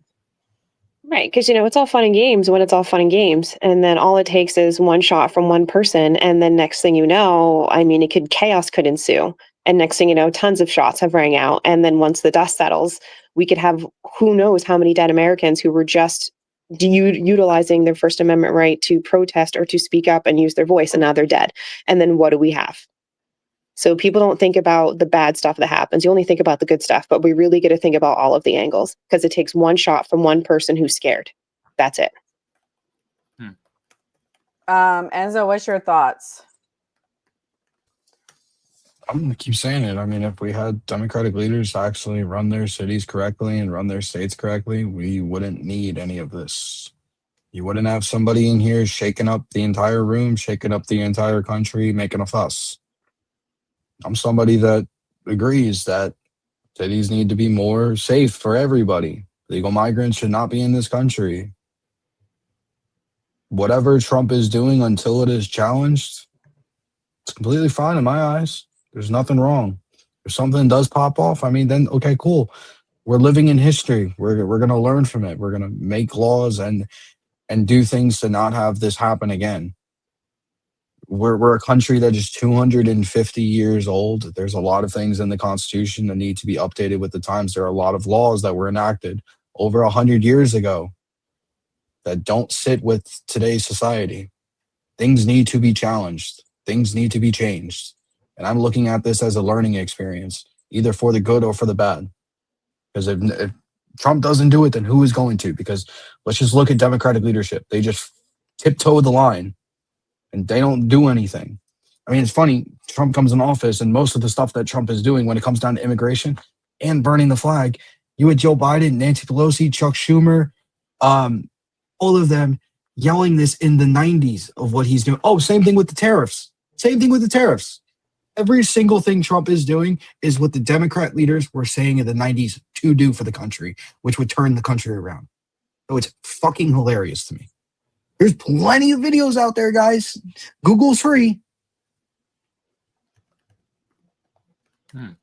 Right, because it's all fun and games when it's all fun and games, and then all it takes is one shot from one person, and then next thing you know, I mean, chaos could ensue, and next thing you know, tons of shots have rang out, and then once the dust settles, we could have who knows how many dead Americans who were just utilizing their First Amendment right to protest or to speak up and use their voice, and now they're dead. And then what do we have? So people don't think about the bad stuff that happens. You only think about the good stuff, but we really get to think about all of the angles because it takes one shot from one person who's scared. That's it. Enzo, what's your thoughts? I'm going to keep saying it. I mean, if we had Democratic leaders actually run their cities correctly and run their states correctly, we wouldn't need any of this. You wouldn't have somebody in here shaking up the entire room, shaking up the entire country, making a fuss. I'm somebody that agrees that cities need to be more safe for everybody. Legal migrants should not be in this country. Whatever Trump is doing until it is challenged, it's completely fine in my eyes. There's nothing wrong. If something does pop off, I mean, then okay, cool. We're living in history. We're going to learn from it. We're going to make laws and do things to not have this happen again. We're a country that is 250 years old. There's a lot of things in the Constitution that need to be updated with the times. There are a lot of laws that were enacted over 100 years ago that don't sit with today's society. Things need to be challenged. Things need to be changed. And I'm looking at this as a learning experience, either for the good or for the bad. Because if Trump doesn't do it, then who is going to? Because let's just look at Democratic leadership. They just tiptoe the line and they don't do anything. I mean, it's funny. Trump comes in office and most of the stuff that Trump is doing when it comes down to immigration and burning the flag, you had Joe Biden, Nancy Pelosi, Chuck Schumer, all of them yelling this in the 90s of what he's doing. Oh, same thing with the tariffs. Same thing with the tariffs. Every single thing Trump is doing is what the Democrat leaders were saying in the 90s to do for the country, which would turn the country around. So it's fucking hilarious to me. There's plenty of videos out there, guys. Google's free. I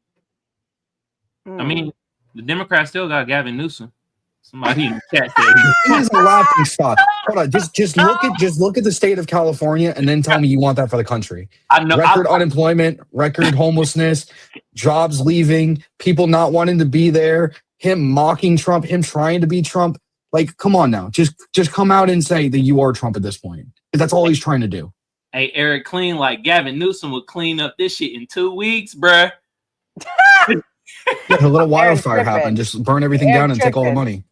mean, the Democrats still got Gavin Newsom. Somebody in the chat said He is a laughing stock. Hold on, just look at the state of California and then tell me you want that for the country. I know. Record unemployment, record homelessness, jobs leaving, people not wanting to be there, him mocking Trump, him trying to be Trump. Like, come on now. Just come out and say that you are Trump at this point. That's all he's trying to do. Hey, Eric Clean, like Gavin Newsom would clean up this shit in 2 weeks, bruh. Yeah, a little wildfire happened. Just burn everything down and take all the money.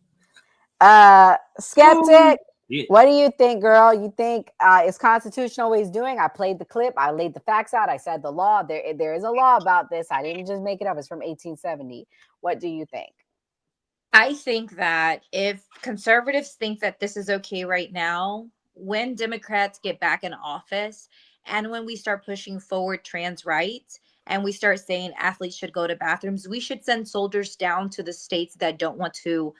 Skeptic, what do you think, girl? You think is constitutional what he's doing? I played the clip. I laid the facts out. I said the law. There is a law about this. I didn't just make it up. It's from 1870. What do you think? I think that if conservatives think that this is okay right now, when Democrats get back in office and when we start pushing forward trans rights and we start saying athletes should go to bathrooms, we should send soldiers down to the states that don't want to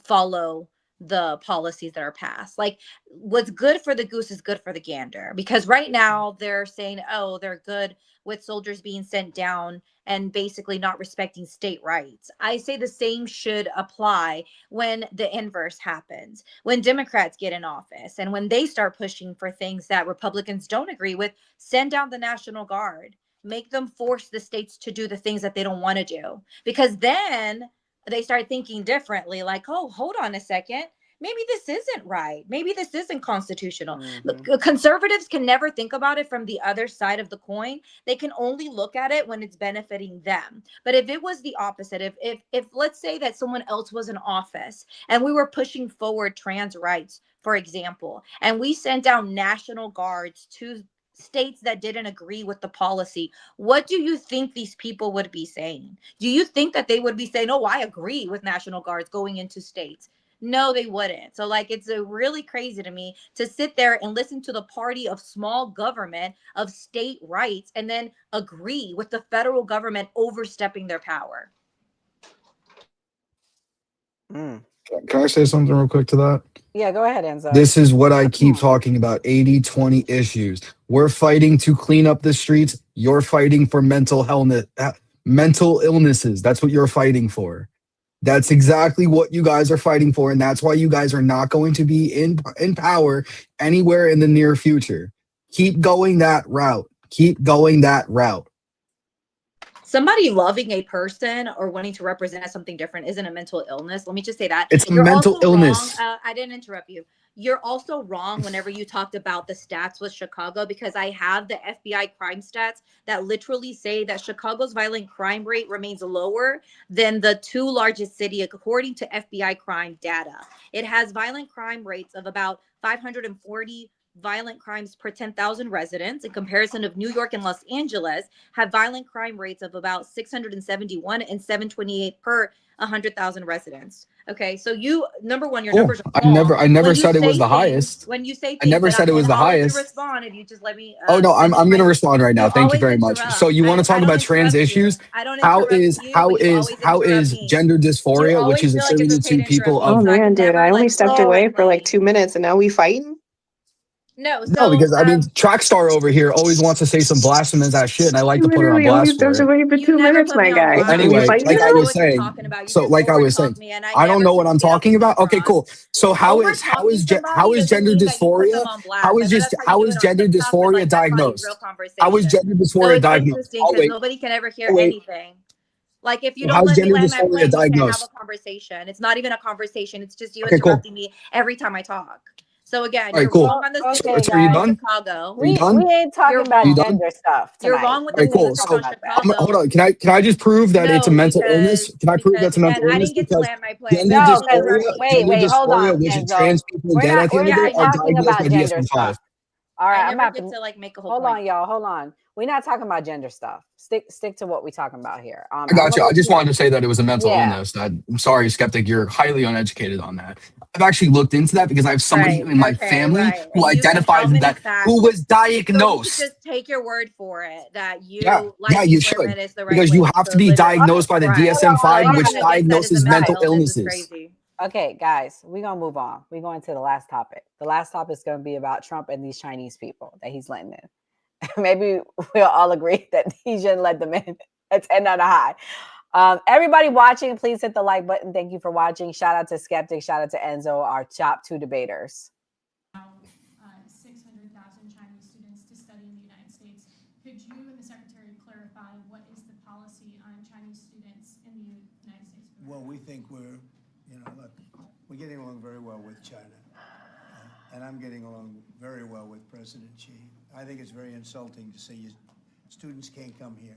follow the policies that are passed. Like, what's good for the goose is good for the gander, because right now they're saying, oh, they're good with soldiers being sent down and basically not respecting state rights. I say the same should apply when the inverse happens, when Democrats get in office and when they start pushing for things that Republicans don't agree with. Send down the National Guard, make them force the states to do the things that they don't want to do, because then they start thinking differently, like, oh, hold on a second. Maybe this isn't right. Maybe this isn't constitutional. Look, conservatives can never think about it from the other side of the coin. They can only look at it when it's benefiting them. But if it was the opposite, if let's say that someone else was in office and we were pushing forward trans rights, for example, and we sent down National Guards to states that didn't agree with the policy, what do you think these people would be saying? Do you think that they would be saying, oh, I agree with National Guards going into states? No, they wouldn't. So like it's really crazy to me to sit there and listen to the party of small government, of state rights, and then agree with the federal government overstepping their power. Mm. Can I say something real quick to that? Yeah, go ahead, Enzo. This is what I keep talking about, 80-20 issues. We're fighting to clean up the streets. You're fighting for mental illnesses. That's what you're fighting for. That's exactly what you guys are fighting for, and that's why you guys are not going to be in power anywhere in the near future. Keep going that route. Keep going that route. Somebody loving a person or wanting to represent something different isn't a mental illness. Let me just say that. It's a You're mental also illness. wrong. I didn't interrupt you. You're also wrong whenever you talked about the stats with Chicago, because I have the FBI crime stats that literally say that Chicago's violent crime rate remains lower than the two largest cities according to FBI crime data. It has violent crime rates of about 540 violent crimes per 10,000 residents, in comparison of New York and Los Angeles have violent crime rates of about 671 and 728 per 100,000 residents. Okay, so you, number one, your numbers are wrong. I never When you said it was say the things, highest. when you say I things, never said it was and the I'll let you highest. respond if you just let me Oh no, I'm finish going to my. respond right now. You Thank you always very much. So interrupt. you want to talk I don't about trans interrupt you. issues? I don't How interrupt is you, how but you is always how interrupt is me. gender You dysphoria, which always is feel like it's attributed okay to to interrupt people me, of so I can Dude, never I only like stepped finish away my for like point. 2 minutes and now we fighting? No, no, so because I mean, Trackstar over here always wants to say some blasphemous ass shit, and I like to put her on Literally only blast for stepped it. away for you 2 never minutes, put me my on guy. So Are we blast. anyway, You like fighting I know now? was what you're saying, talking about. You so just like I was saying, overtalk me, and I I don't never know what sit I'm still talking to about. Okay, respond. cool. So Over talking how somebody is doesn't gender mean that you put them dysphoria? on blast. I know that's how you How do is it on gender TikTok, but dysphoria like that's not a real diagnosed? How is conversation. gender So dysphoria it's diagnosed? interesting Oh because wait, nobody can ever hear oh wait. anything. Like if you So don't how is let me gender land my dysphoria plane, we can't have a diagnosed? conversation. It's not even a conversation. It's just you Okay, cool. interrupting me every time I talk. So again, All right, you're cool. wrong on the So, Okay, statistics are you on guys. done? Chicago. Are you We done? ain't You're talking Are you about wrong. done? gender stuff You're tonight. wrong with All the right, cool. statistics So on hold Chicago. on. Can I just prove that it's a No, mental illness? Can I prove because that's a mental again, I illness? didn't get to Because land my plane. But No, you're because interrupting wait, me. hold on, which is Enzo. trans people get at the end We're of the not day, are talking diagnosed about by gender DSM-5. stuff. All I right, I'm never about get to to like make a whole hold point. on, y'all. Hold on. We're not talking about gender stuff. Stick to what we're talking about here. I I'm got gonna you. I let just you. wanted to say that it was a mental Yeah. illness. I'm sorry, skeptic. You're highly uneducated on that. I've actually looked into that because I have somebody Right. in my Okay. family Right. who And you and how identifies as many that, facts? who was So we could diagnosed. just take your word for it that Yeah, you yeah, liking you should. women is the right Because you way have to to be live your life. diagnosed by the Right. DSM-5, So All which anything right, against that is a diagnoses mental mental guys. illness is illnesses. crazy. Okay, guys, we're gonna move on. We're going to the last topic. The last topic is gonna be about Trump and these Chinese people that he's letting in. Maybe we'll all agree that he shouldn't let them in. Let's end on a high. Everybody watching, please hit the like button. Thank you for watching. Shout out to Skeptic. Shout out to Enzo, our top 2 debaters. 600,000 Chinese students to study in the United States. Could you and the Secretary clarify what is the policy on Chinese students in the United States? Well, we think we're getting along very well with China. And I'm getting along very well with President Xi. I think it's very insulting to say students can't come here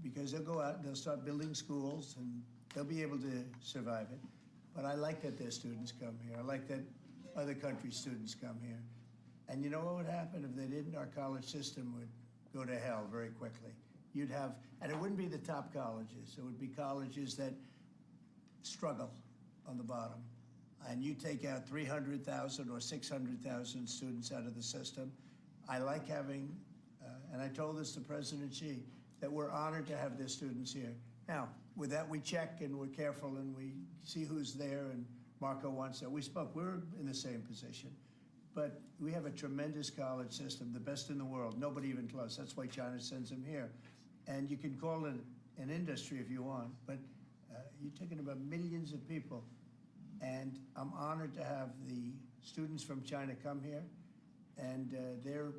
because they'll go out and they'll start building schools and they'll be able to survive it. But I like that their students come here. I like that other countries' students come here. And you know what would happen if they didn't? Our college system would go to hell very quickly. And it wouldn't be the top colleges. It would be colleges that struggle on the bottom. And you take out 300,000 or 600,000 students out of the system. I like having, and I told this to President Xi, that we're honored to have their students here. Now, with that, we check and we're careful and we see who's there, and Marco wants that. We spoke, we're in the same position. But we have a tremendous college system, the best in the world, nobody even close. That's why China sends them here. And you can call it an industry if you want, but you're talking about millions of people. And I'm honored to have the students from China come here, and they're.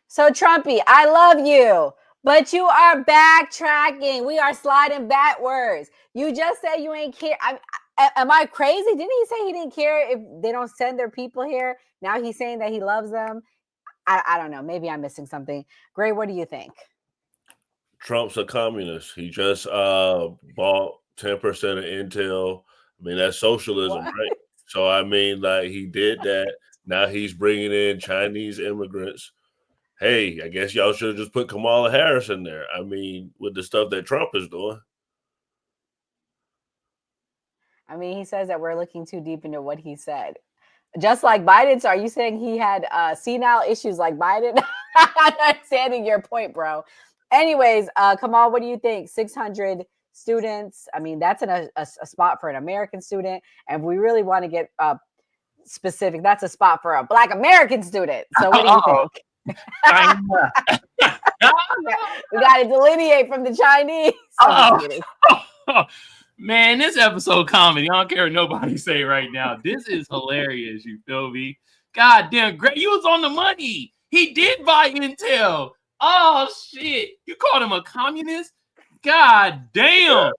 So Trumpy, I love you, but you are backtracking. We are sliding backwards. You just said you ain't care. Am I crazy? Didn't he say he didn't care if they don't send their people here? Now he's saying that he loves them. I don't know. Maybe I'm missing something. Gray, what do you think? Trump's a communist. He just bought 10% of Intel. I mean, that's socialism, right? So, I mean, like, he did that. Now he's bringing in Chinese immigrants. Hey, I guess y'all should have just put Kamala Harris in there. I mean, with the stuff that Trump is doing. I mean, he says that we're looking too deep into what he said. Just like Biden. So are you saying he had senile issues like Biden? I'm not understanding your point, bro. Anyways, Kamal, what do you think? 600 students. I mean, that's a spot for an American student. And if we really want to get specific, that's a spot for a Black American student. So what do you think? We got to delineate from the Chinese. I'm just kidding. Man, this episode comedy. I don't care what nobody say right now. This is hilarious. You feel me? God damn, Greg, you was on the money. He did buy Intel. Oh shit! You called him a communist? God damn!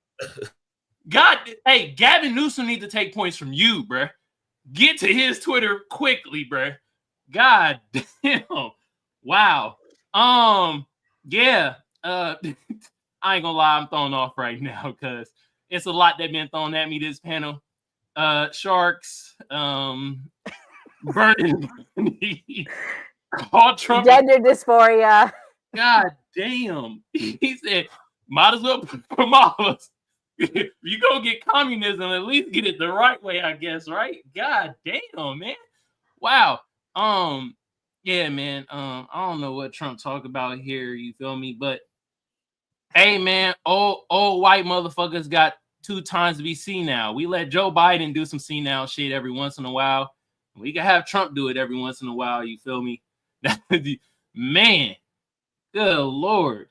God, hey, Gavin Newsom needs to take points from you, bruh. Get to his Twitter quickly, bruh. God damn! Wow. Yeah. I ain't gonna lie, I'm thrown off right now because it's a lot that been thrown at me this panel. Sharks, burning, call Trump gender dysphoria. God damn. He said, might as well promote us. You go get communism, at least get it the right way, I guess, right? God damn, man. Wow. Yeah, man. I don't know what Trump talk about here, you feel me? But hey, man, old white motherfuckers got 2 times to be senile. We let Joe Biden do some senile shit every once in a while. We can have Trump do it every once in a while, you feel me? Man, good Lord.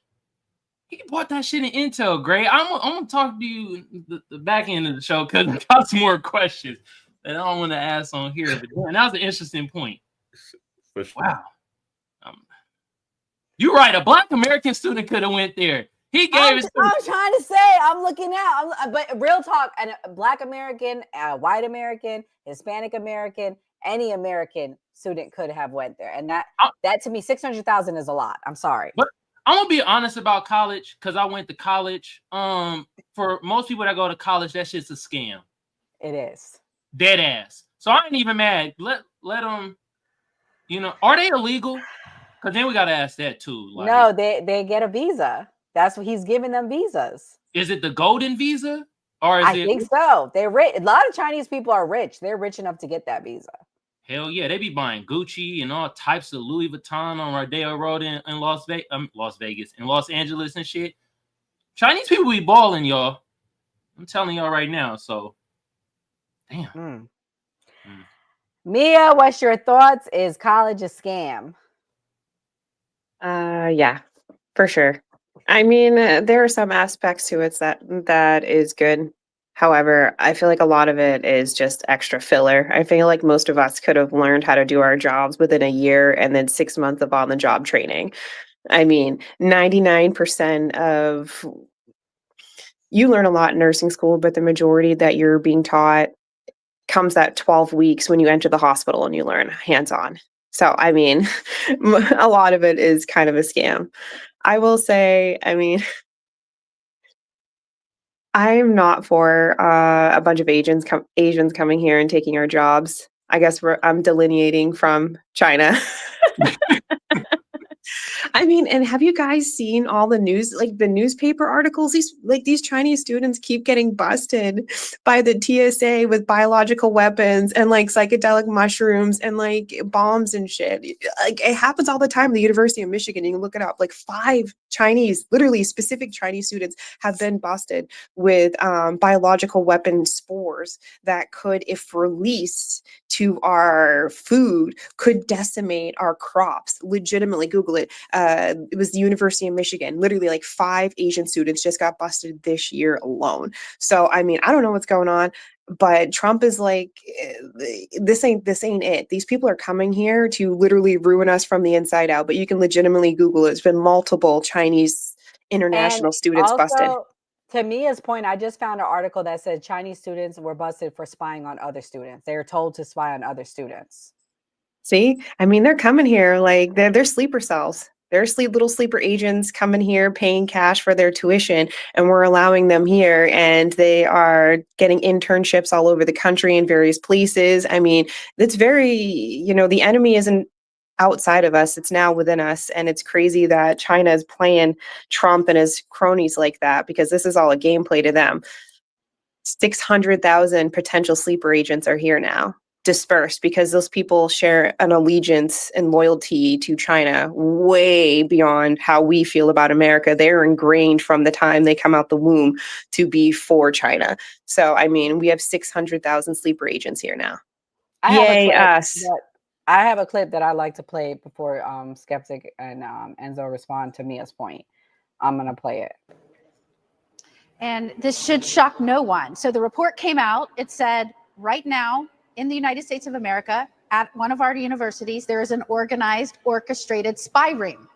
He bought that shit in Intel, Gray. I'm gonna talk to you the back end of the show because I got some more questions that I don't want to ask on here. But man, that was an interesting point. For sure. Wow. You're right. A Black American student could have went there. He gave I'm us. trying to say, I'm looking out. But real talk, a Black American, white American, Hispanic American, any American student could have went there, and that to me, 600,000 is a lot. I'm sorry, but I'm gonna be honest about college because I went to college. For most people that go to college, that shit's a scam. It is dead ass. So I ain't even mad. Let them. You know, are they illegal? Because then we gotta ask that too. Like, no, they get a visa. That's what he's giving them visas. Is it the golden visa? Or is I think so. They're rich. A lot of Chinese people are rich. They're rich enough to get that visa. Hell yeah, they be buying Gucci and all types of Louis Vuitton on Rodeo Road in Las Vegas, in Los Angeles and shit. Chinese people be balling, y'all. I'm telling y'all right now. So, damn. Mia, what's your thoughts? Is college a scam? Yeah, for sure. I mean, there are some aspects to it that is good. However, I feel like a lot of it is just extra filler. I feel like most of us could have learned how to do our jobs within a year and then 6 months of on-the-job training. I mean, 99% of you learn a lot in nursing school, but the majority that you're being taught comes at 12 weeks when you enter the hospital and you learn hands-on. So, I mean, a lot of it is kind of a scam. I will say, I mean, I'm not for a bunch of Asians coming here and taking our jobs. I guess I'm delineating from China. I mean, and have you guys seen all the news, like the newspaper articles? These Chinese students keep getting busted by the TSA with biological weapons and like psychedelic mushrooms and like bombs and shit. Like it happens all the time at the University of Michigan. You can look it up. Like 5 Chinese, literally specific Chinese students have been busted with biological weapon spores that could, if released to our food, could decimate our crops. Legitimately, Google it. It was the University of Michigan. Literally, like 5 Asian students just got busted this year alone. So, I mean, I don't know what's going on, but Trump is like, this ain't it. These people are coming here to literally ruin us from the inside out. But you can legitimately Google it. It's been multiple Chinese international students also, busted. To Mia's point, I just found an article that said Chinese students were busted for spying on other students. They were told to spy on other students. See, I mean, they're coming here like they're sleeper cells. They're little sleeper agents coming here, paying cash for their tuition, and we're allowing them here. And they are getting internships all over the country in various places. I mean, it's very, the enemy isn't outside of us, it's now within us. And it's crazy that China is playing Trump and his cronies like that, because this is all a gameplay to them. 600,000 potential sleeper agents are here now, dispersed, because those people share an allegiance and loyalty to China way beyond how we feel about America. They're ingrained from the time they come out the womb to be for China. So, I mean, we have 600,000 sleeper agents here now. I have a Yay, clip us. I have a clip that I like to play before Skeptic and Enzo respond to Mia's point. I'm gonna play it. And this should shock no one. So the report came out. It said right now in the United States of America, at one of our universities, there is an organized, orchestrated spy ring.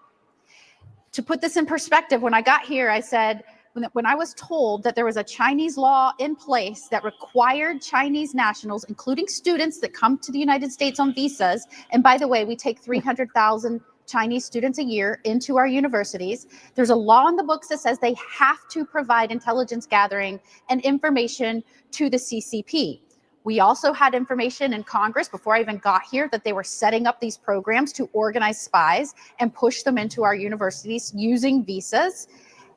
To put this in perspective, when I got here, I said, when I was told that there was a Chinese law in place that required Chinese nationals, including students that come to the United States on visas, and by the way, we take 300,000 Chinese students a year into our universities. There's a law in the books that says they have to provide intelligence gathering and information to the CCP. We also had information in Congress before I even got here that they were setting up these programs to organize spies and push them into our universities using visas.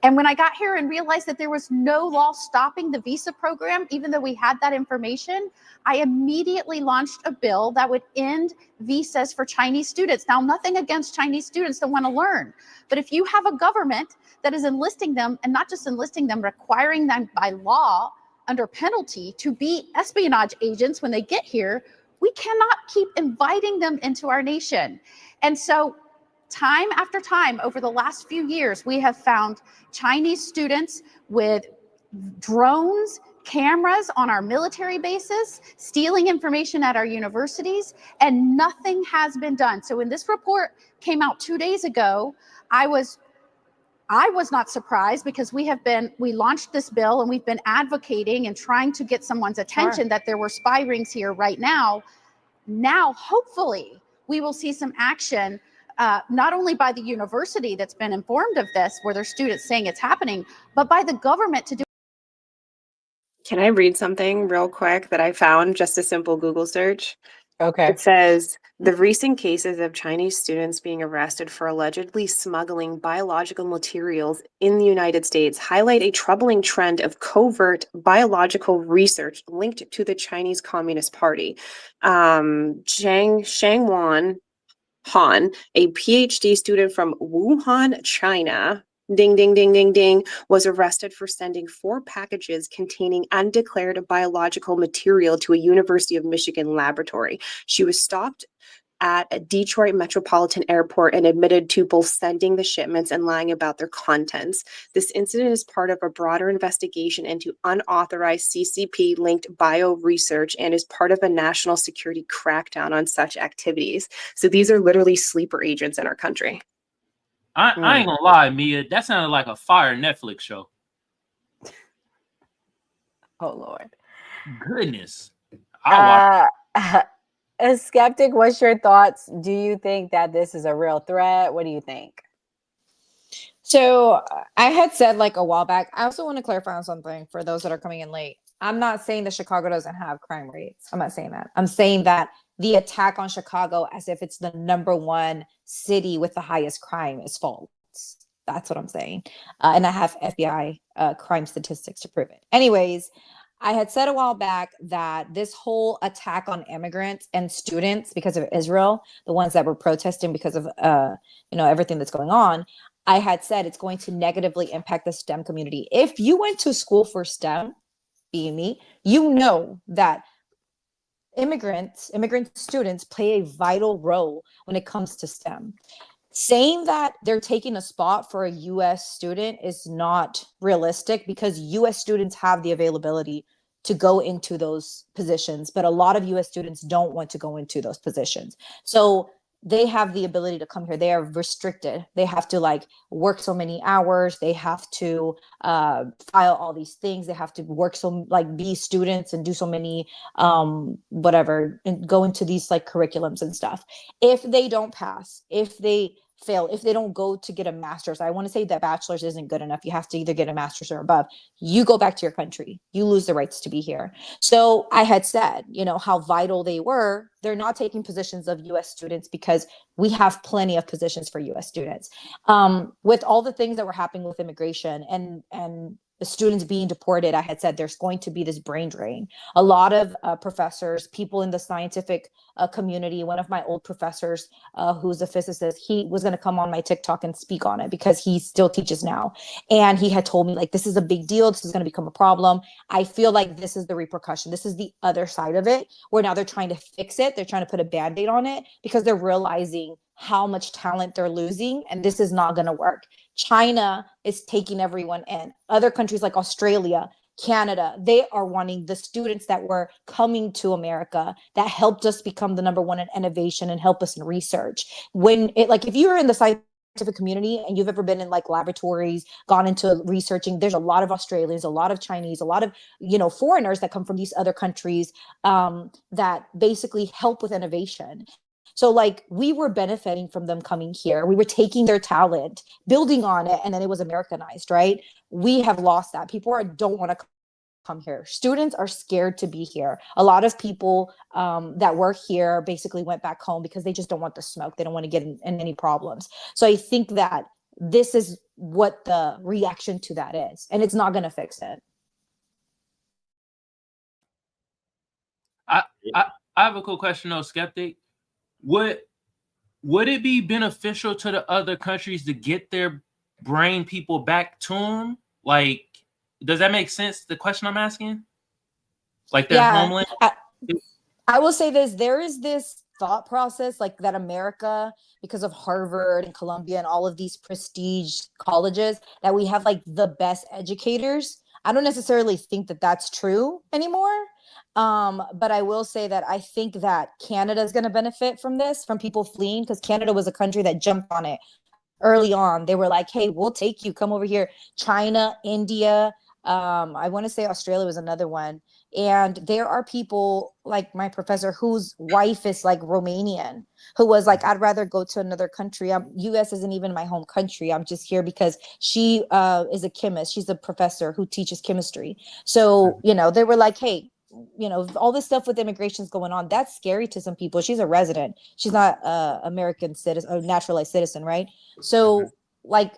And when I got here and realized that there was no law stopping the visa program, even though we had that information, I immediately launched a bill that would end visas for Chinese students. Now, nothing against Chinese students that want to learn, but if you have a government that is enlisting them, and not just enlisting them, requiring them by law under penalty to be espionage agents when they get here, we cannot keep inviting them into our nation. And so time after time over the last few years, we have found Chinese students with drones, cameras on our military bases, stealing information at our universities, and nothing has been done. So when this report came out 2 days ago, I was not surprised, because we launched this bill and we've been advocating and trying to get someone's attention that there were spy rings here right now. Now, hopefully, we will see some action, not only by the university that's been informed of this, where their students saying it's happening, but by the government to do. Can I read something real quick that I found, just a simple Google search? Okay. It says, the recent cases of Chinese students being arrested for allegedly smuggling biological materials in the United States highlight a troubling trend of covert biological research linked to the Chinese Communist Party. Shangwan Han, a PhD student from Wuhan, China, ding, ding, ding, ding, ding, was arrested for sending 4 packages containing undeclared biological material to a University of Michigan laboratory. She was stopped at a Detroit Metropolitan Airport and admitted to both sending the shipments and lying about their contents. This incident is part of a broader investigation into unauthorized CCP-linked bio research and is part of a national security crackdown on such activities. So these are literally sleeper agents in our country. I ain't gonna lie, Mia, that sounded like a fire Netflix show. Oh Lord. Goodness. I'll watch. A Skeptic, what's your thoughts? Do you think that this is a real threat? What do you think? So I had said like a while back, I also want to clarify on something for those that are coming in late. I'm not saying that Chicago doesn't have crime rates. I'm not saying that. I'm saying that the attack on Chicago as if it's the #1 city with the highest crime is false. That's what I'm saying. And I have FBI crime statistics to prove it. Anyways, I had said a while back that this whole attack on immigrants and students because of Israel, the ones that were protesting because of everything that's going on, I had said it's going to negatively impact the STEM community. If you went to school for STEM, being me, you know that immigrant students play a vital role when it comes to STEM. Saying that they're taking a spot for a US student is not realistic because US students have the availability to go into those positions, but a lot of US students don't want to go into those positions. So they have the ability to come here. They are restricted. They have to like work so many hours. They have to file all these things. They have to work be students and do so many whatever and go into these like curriculums and stuff. If they don't pass, if they fail, if they don't go to get a master's, I want to say that bachelor's isn't good enough. You have to either get a master's or above. You go back to your country. You lose the rights to be here. So I had said, how vital they were. They're not taking positions of US students because we have plenty of positions for US students. With all the things that were happening with immigration and the students being deported, I had said there's going to be this brain drain. A lot of professors, people in the scientific community, one of my old professors who's a physicist, he was going to come on my TikTok and speak on it because he still teaches now. And he had told me, like, this is a big deal. This is going to become a problem. I feel like this is the repercussion. This is the other side of it, where now they're trying to fix it. They're trying to put a Band-Aid on it because they're realizing how much talent they're losing, and this is not going to work. China is taking everyone in. Other countries like Australia, Canada, they are wanting the students that were coming to America that helped us become the number one in innovation and help us in research. When it, like, if you're in the scientific community and you've ever been in like laboratories, gone into researching, there's a lot of Australians, a lot of Chinese, a lot of, you know, foreigners that come from these other countries that basically help with innovation. So like we were benefiting from them coming here. We were taking their talent, building on it, and then it was Americanized, right? We have lost that. Don't want to come here. Students are scared to be here. A lot of people that were here basically went back home because they just don't want the smoke. They don't want to get in any problems. So I think that this is what the reaction to that is, and it's not going to fix it. I have a cool question though, Skeptic. Would it be beneficial to the other countries to get their brain people back to them? Like, does that make sense? The question I'm asking, like their homeland. I will say this: there is this thought process, like that America, because of Harvard and Columbia and all of these prestige colleges, that we have like the best educators. I don't necessarily think that that's true anymore. But I will say that I think that Canada is going to benefit from this, from people fleeing, because Canada was a country that jumped on it early on. They were like, hey, we'll take you, come over here. China, India, I want to say Australia was another one. And there are people like my professor whose wife is like Romanian, who was like, I'd rather go to another country. US isn't even my home country. I'm just here because she is a chemist. She's a professor who teaches chemistry. So, you know, they were like, hey, you know, all this stuff with immigration's going on, that's scary to some people. She's a resident. She's not American citizen or naturalized citizen, right? So like,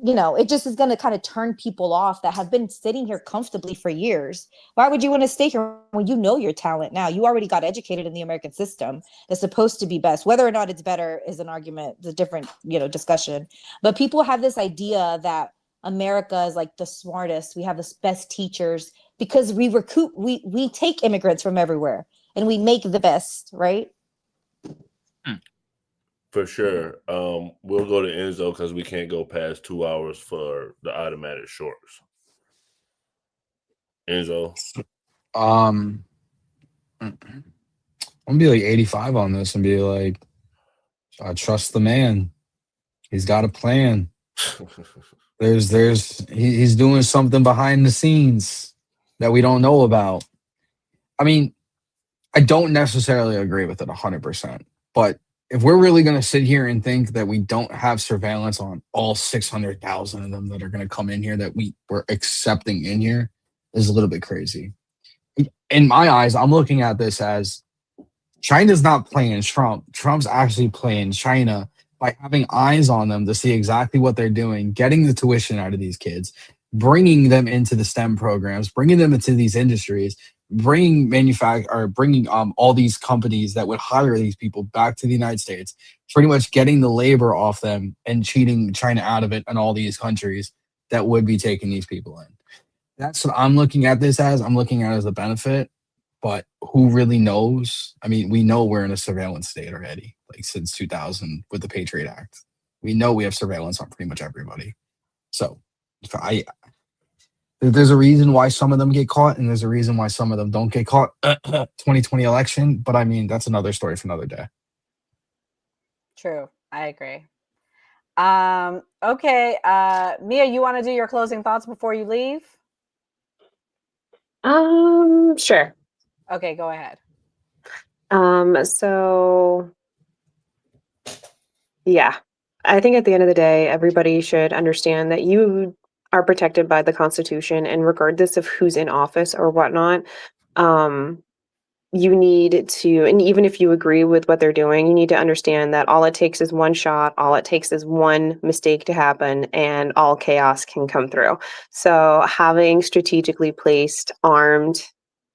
you know, it just is going to kind of turn people off that have been sitting here comfortably for years. Why would you want to stay here when you know your talent now? You already got educated in the American system that's supposed to be best. Whether or not it's better is an argument, it's a different, you know, discussion. But people have this idea that America is like the smartest. We have the best teachers because we take immigrants from everywhere and we make the best, right? For sure. We'll go to Enzo because we can't go past 2 hours for the automatic shorts. Enzo. I'm gonna be like 85 on this and be like, I trust the man. He's got a plan. He's doing something behind the scenes that we don't know about. I mean, I don't necessarily agree with it 100%, but if we're really going to sit here and think that we don't have surveillance on all 600,000 of them that are going to come in here that we're accepting in here, is a little bit crazy. In my eyes, I'm looking at this as China's not playing Trump. Trump's actually playing China by having eyes on them to see exactly what they're doing, getting the tuition out of these kids, bringing them into the STEM programs, bringing them into these industries, bringing all these companies that would hire these people back to the United States, pretty much getting the labor off them and cheating China out of it and all these countries that would be taking these people in. That's what I'm looking at this as. I'm looking at it as a benefit, but who really knows? I mean, we know we're in a surveillance state already, like since 2000 with the Patriot Act. We know we have surveillance on pretty much everybody. So there's a reason why some of them get caught, and there's a reason why some of them don't get caught. 2020 election, but I mean, that's another story for another day. True. I agree. Okay. Mia, you want to do your closing thoughts before you leave? Sure. Okay, go ahead. So yeah, I think at the end of the day, everybody should understand that you are protected by the Constitution, and regardless of who's in office or whatnot, you need to, and even if you agree with what they're doing, you need to understand that all it takes is one shot, all it takes is one mistake to happen, and all chaos can come through. So having strategically placed armed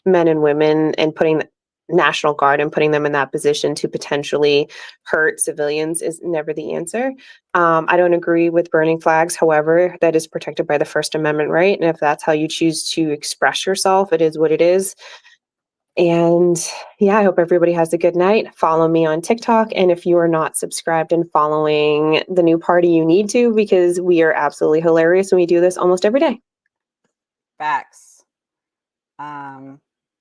men and women and putting the National Guard and putting them in that position to potentially hurt civilians is never the answer. I don't agree with burning flags. However, that is protected by the First Amendment right. And if that's how you choose to express yourself, it is what it is. And yeah, I hope everybody has a good night. Follow me on TikTok. And if you are not subscribed and following the new party, you need to, because we are absolutely hilarious and we do this almost every day. Facts.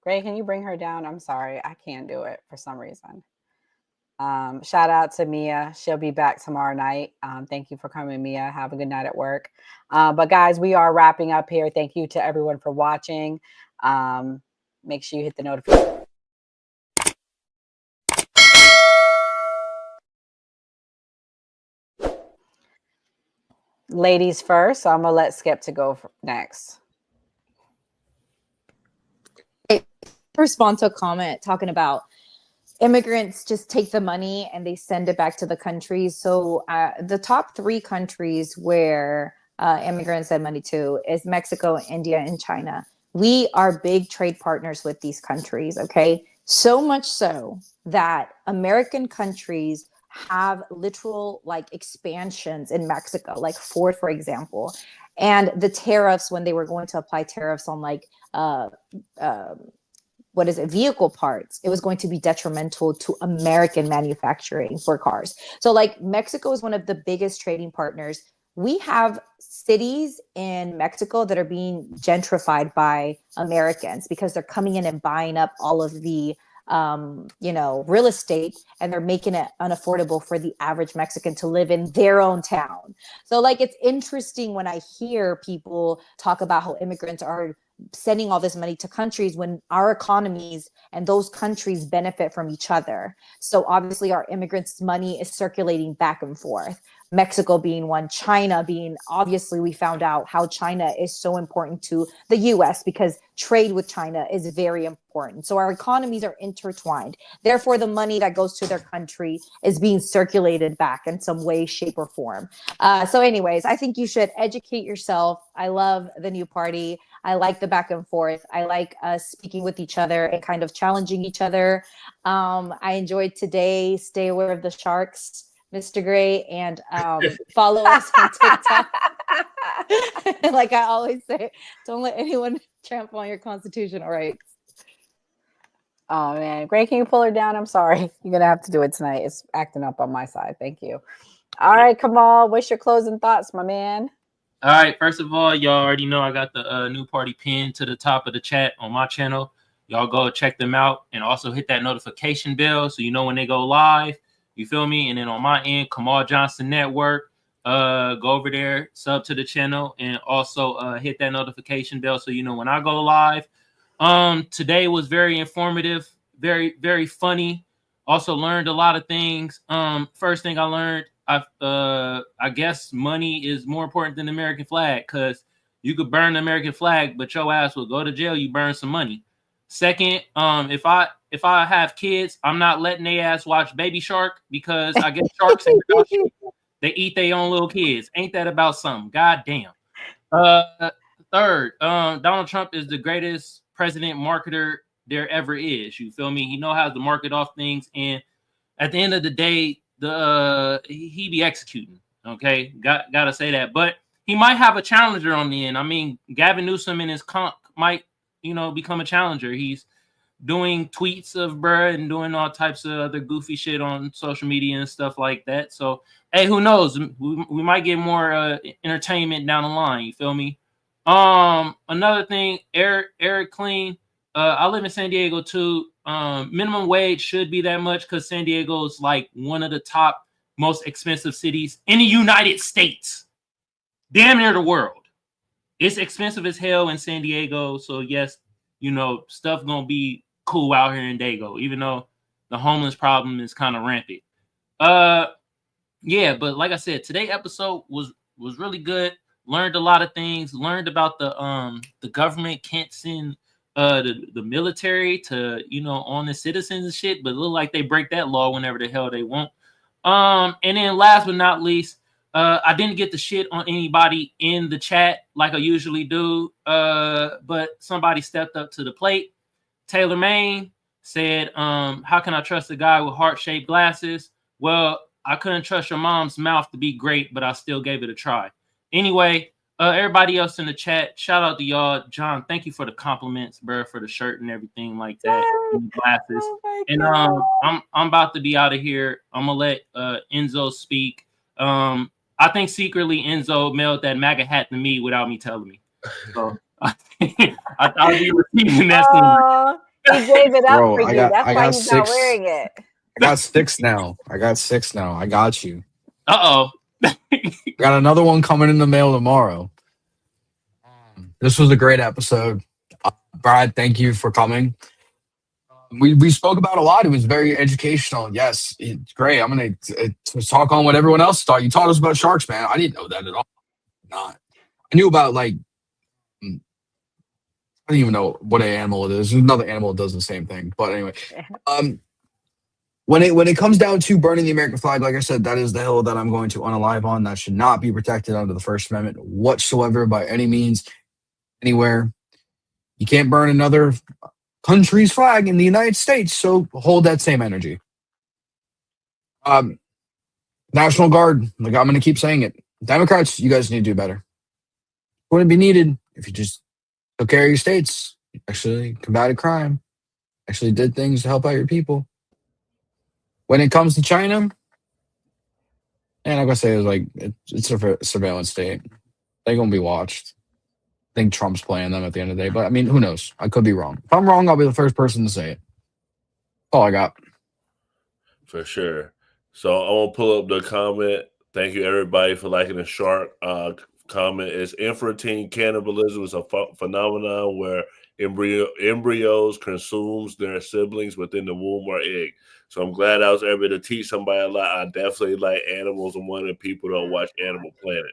Gray, can you bring her down? I'm sorry. I can't do it for some reason. Shout out to Mia. She'll be back tomorrow night. Thank you for coming, Mia. Have a good night at work. But guys, we are wrapping up here. Thank you to everyone for watching. Make sure you hit the notification. Ladies first, so I'm gonna let Skip to go next. Respond to a comment talking about immigrants just take the money and they send it back to the countries. So the top 3 countries where immigrants send money to is Mexico, India, and China. We are big trade partners with these countries, okay? So much so that American countries have literal like expansions in Mexico, like Ford, for example. And the tariffs, when they were going to apply tariffs on like vehicle parts, it was going to be detrimental to American manufacturing for cars. So like Mexico is one of the biggest trading partners. We have cities in Mexico that are being gentrified by Americans because they're coming in and buying up all of the real estate, and they're making it unaffordable for the average Mexican to live in their own town. So like, it's interesting when I hear people talk about how immigrants are sending all this money to countries when our economies and those countries benefit from each other. So obviously our immigrants' money is circulating back and forth. Mexico being one, China being, obviously we found out how China is so important to the US because trade with China is very important. So our economies are intertwined. Therefore, the money that goes to their country is being circulated back in some way, shape, or form. So anyways, I think you should educate yourself. I love the new party. I like the back and forth. I like us speaking with each other and kind of challenging each other. I enjoyed today. Stay aware of the sharks, Mr. Gray, and follow us on TikTok. Like I always say, don't let anyone trample on your constitutional rights. Oh man, Gray, can you pull her down? I'm sorry. You're gonna have to do it tonight. It's acting up on my side. Thank you. All right, Kamal, what's your closing thoughts, my man? All right, first of all, y'all already know I got the new party pinned to the top of the chat on my channel. Y'all go check them out and also hit that notification bell so you know when they go live. You feel me? And then on my end, Kamal Johnson Network, go over there, sub to the channel, and also hit that notification bell so you know when I go live. Today was very informative, very, very funny. Also learned a lot of things. First thing I learned, I guess money is more important than the American flag, because you could burn the American flag, but your ass will go to jail. You burn some money. Second, if I have kids, I'm not letting they ass watch Baby Shark, because I guess sharks ain't about shit. They eat their own little kids. Ain't that about something? God damn. Third, Donald Trump is the greatest president marketer there ever is. You feel me? He knows how to market off things, and at the end of the day, he be executing. Okay, gotta say that. But he might have a challenger on the end. I mean, Gavin Newsom and his comp might, become a challenger. He's doing tweets of bruh and doing all types of other goofy shit on social media and stuff like that. So, hey, who knows? We might get more entertainment down the line. You feel me? Another thing, Eric Clean. I live in San Diego too. Minimum wage should be that much because San Diego is like one of the top most expensive cities in the United States. Damn near the world. It's expensive as hell in San Diego. So yes, stuff gonna be cool out here in Dago, even though the homeless problem is kind of rampant. Yeah, but like I said, today's episode was really good. Learned a lot of things. Learned about the government can't send the military to, you know, on the citizens and shit, but it look like they break that law whenever the hell they want. And then last but not least, I didn't get the shit on anybody in the chat like I usually do, but somebody stepped up to the plate. Taylor Maine said, how can I trust a guy with heart-shaped glasses? Well, I couldn't trust your mom's mouth to be great, but I still gave it a try. Anyway, everybody else in the chat, shout out to y'all. John, thank you for the compliments, bro, for the shirt and everything like that, and the glasses. Oh And I'm about to be out of here. I'm gonna let Enzo speak. I think secretly Enzo mailed that MAGA hat to me without me telling me. So I thought I'd be receiving that soon. Oh, he gave it up Bro, for I you. got That's I why got he's not 6. wearing it. I got 6 now. I got 6 now. I got you. Uh-oh. Got another one coming in the mail tomorrow. This was a great episode. Brad, thank you for coming. We spoke about a lot. It was very educational. Yes, it's great. I'm gonna talk on what everyone else thought. You taught us about sharks, man. I didn't know that at all. Not. I knew about like I don't even know what an animal it is. There's another animal that does the same thing. But anyway, when it comes down to burning the American flag, like I said, that is the hill that I'm going to unalive on. That should not be protected under the First Amendment whatsoever by any means, anywhere. You can't burn another country's flag in the United States, so hold that same energy. National Guard, like I'm going to keep saying it. Democrats, you guys need to do better. Wouldn't be needed if you just took care of your states, actually combated crime, actually did things to help out your people. When it comes to China, and I'm going to say it's like it's a surveillance state. They're going to be watched. I think Trump's playing them at the end of the day, but I mean, who knows? I could be wrong. If I'm wrong, I'll be the first person to say it. That's all I got. For sure. So I want to pull up the comment. Thank you, everybody, for liking the shark comment. It's infantile cannibalism is a phenomenon where embryos consumes their siblings within the womb or egg. So I'm glad I was able to teach somebody a lot. I definitely like animals. I'm one of the people that watch Animal Planet.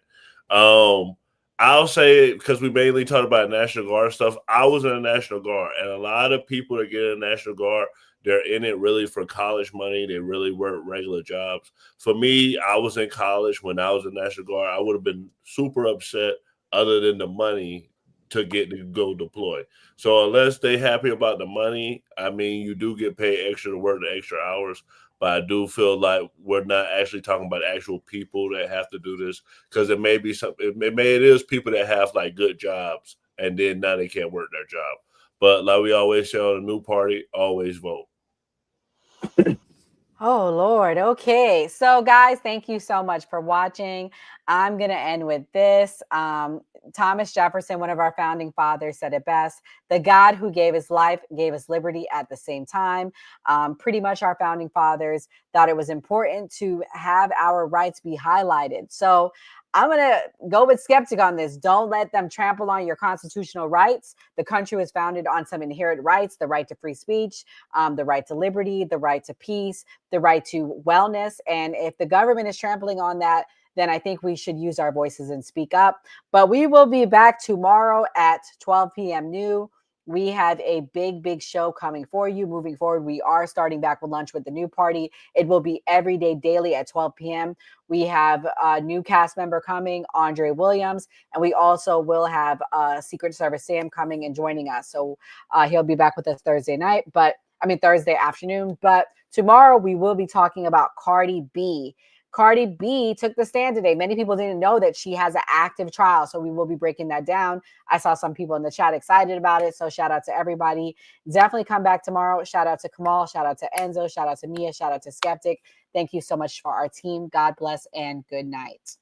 I'll say, because we mainly talk about National Guard stuff, I was in the National Guard, and a lot of people that get in the National Guard, they're in it really for college money. They really work regular jobs. For me, I was in college when I was in National Guard. I would have been super upset other than the money to get to go deploy. So unless they happy about the money, I mean, you do get paid extra to work the extra hours. But I do feel like we're not actually talking about actual people that have to do this, because it may be something. It is people that have like good jobs and then now they can't work their job. But like we always say on the new party, always vote. Oh, Lord. Okay. So, guys, thank you so much for watching. I'm going to end with this. Thomas Jefferson, one of our founding fathers, said it best. The God who gave his life gave us liberty at the same time. Pretty much our founding fathers thought it was important to have our rights be highlighted. So I'm going to go with skeptic on this. Don't let them trample on your constitutional rights. The country was founded on some inherent rights, the right to free speech, the right to liberty, the right to peace, the right to wellness. And if the government is trampling on that, then I think we should use our voices and speak up. But we will be back tomorrow at 12 p.m. new. We have a big show coming for you. Moving forward, we are starting back with lunch with the new party. It will be every day daily at 12 p.m. We have a new cast member coming, Andre Williams, and we also will have Secret Service Sam coming and joining us. So he'll be back with us Thursday afternoon. But tomorrow we will be talking about Cardi B. Cardi B took the stand today. Many people didn't know that she has an active trial, so we will be breaking that down. I saw some people in the chat excited about it, so shout out to everybody. Definitely come back tomorrow. Shout out to Kamal, shout out to Enzo, shout out to Mia, shout out to Skeptic. Thank you so much for our team. God bless and good night.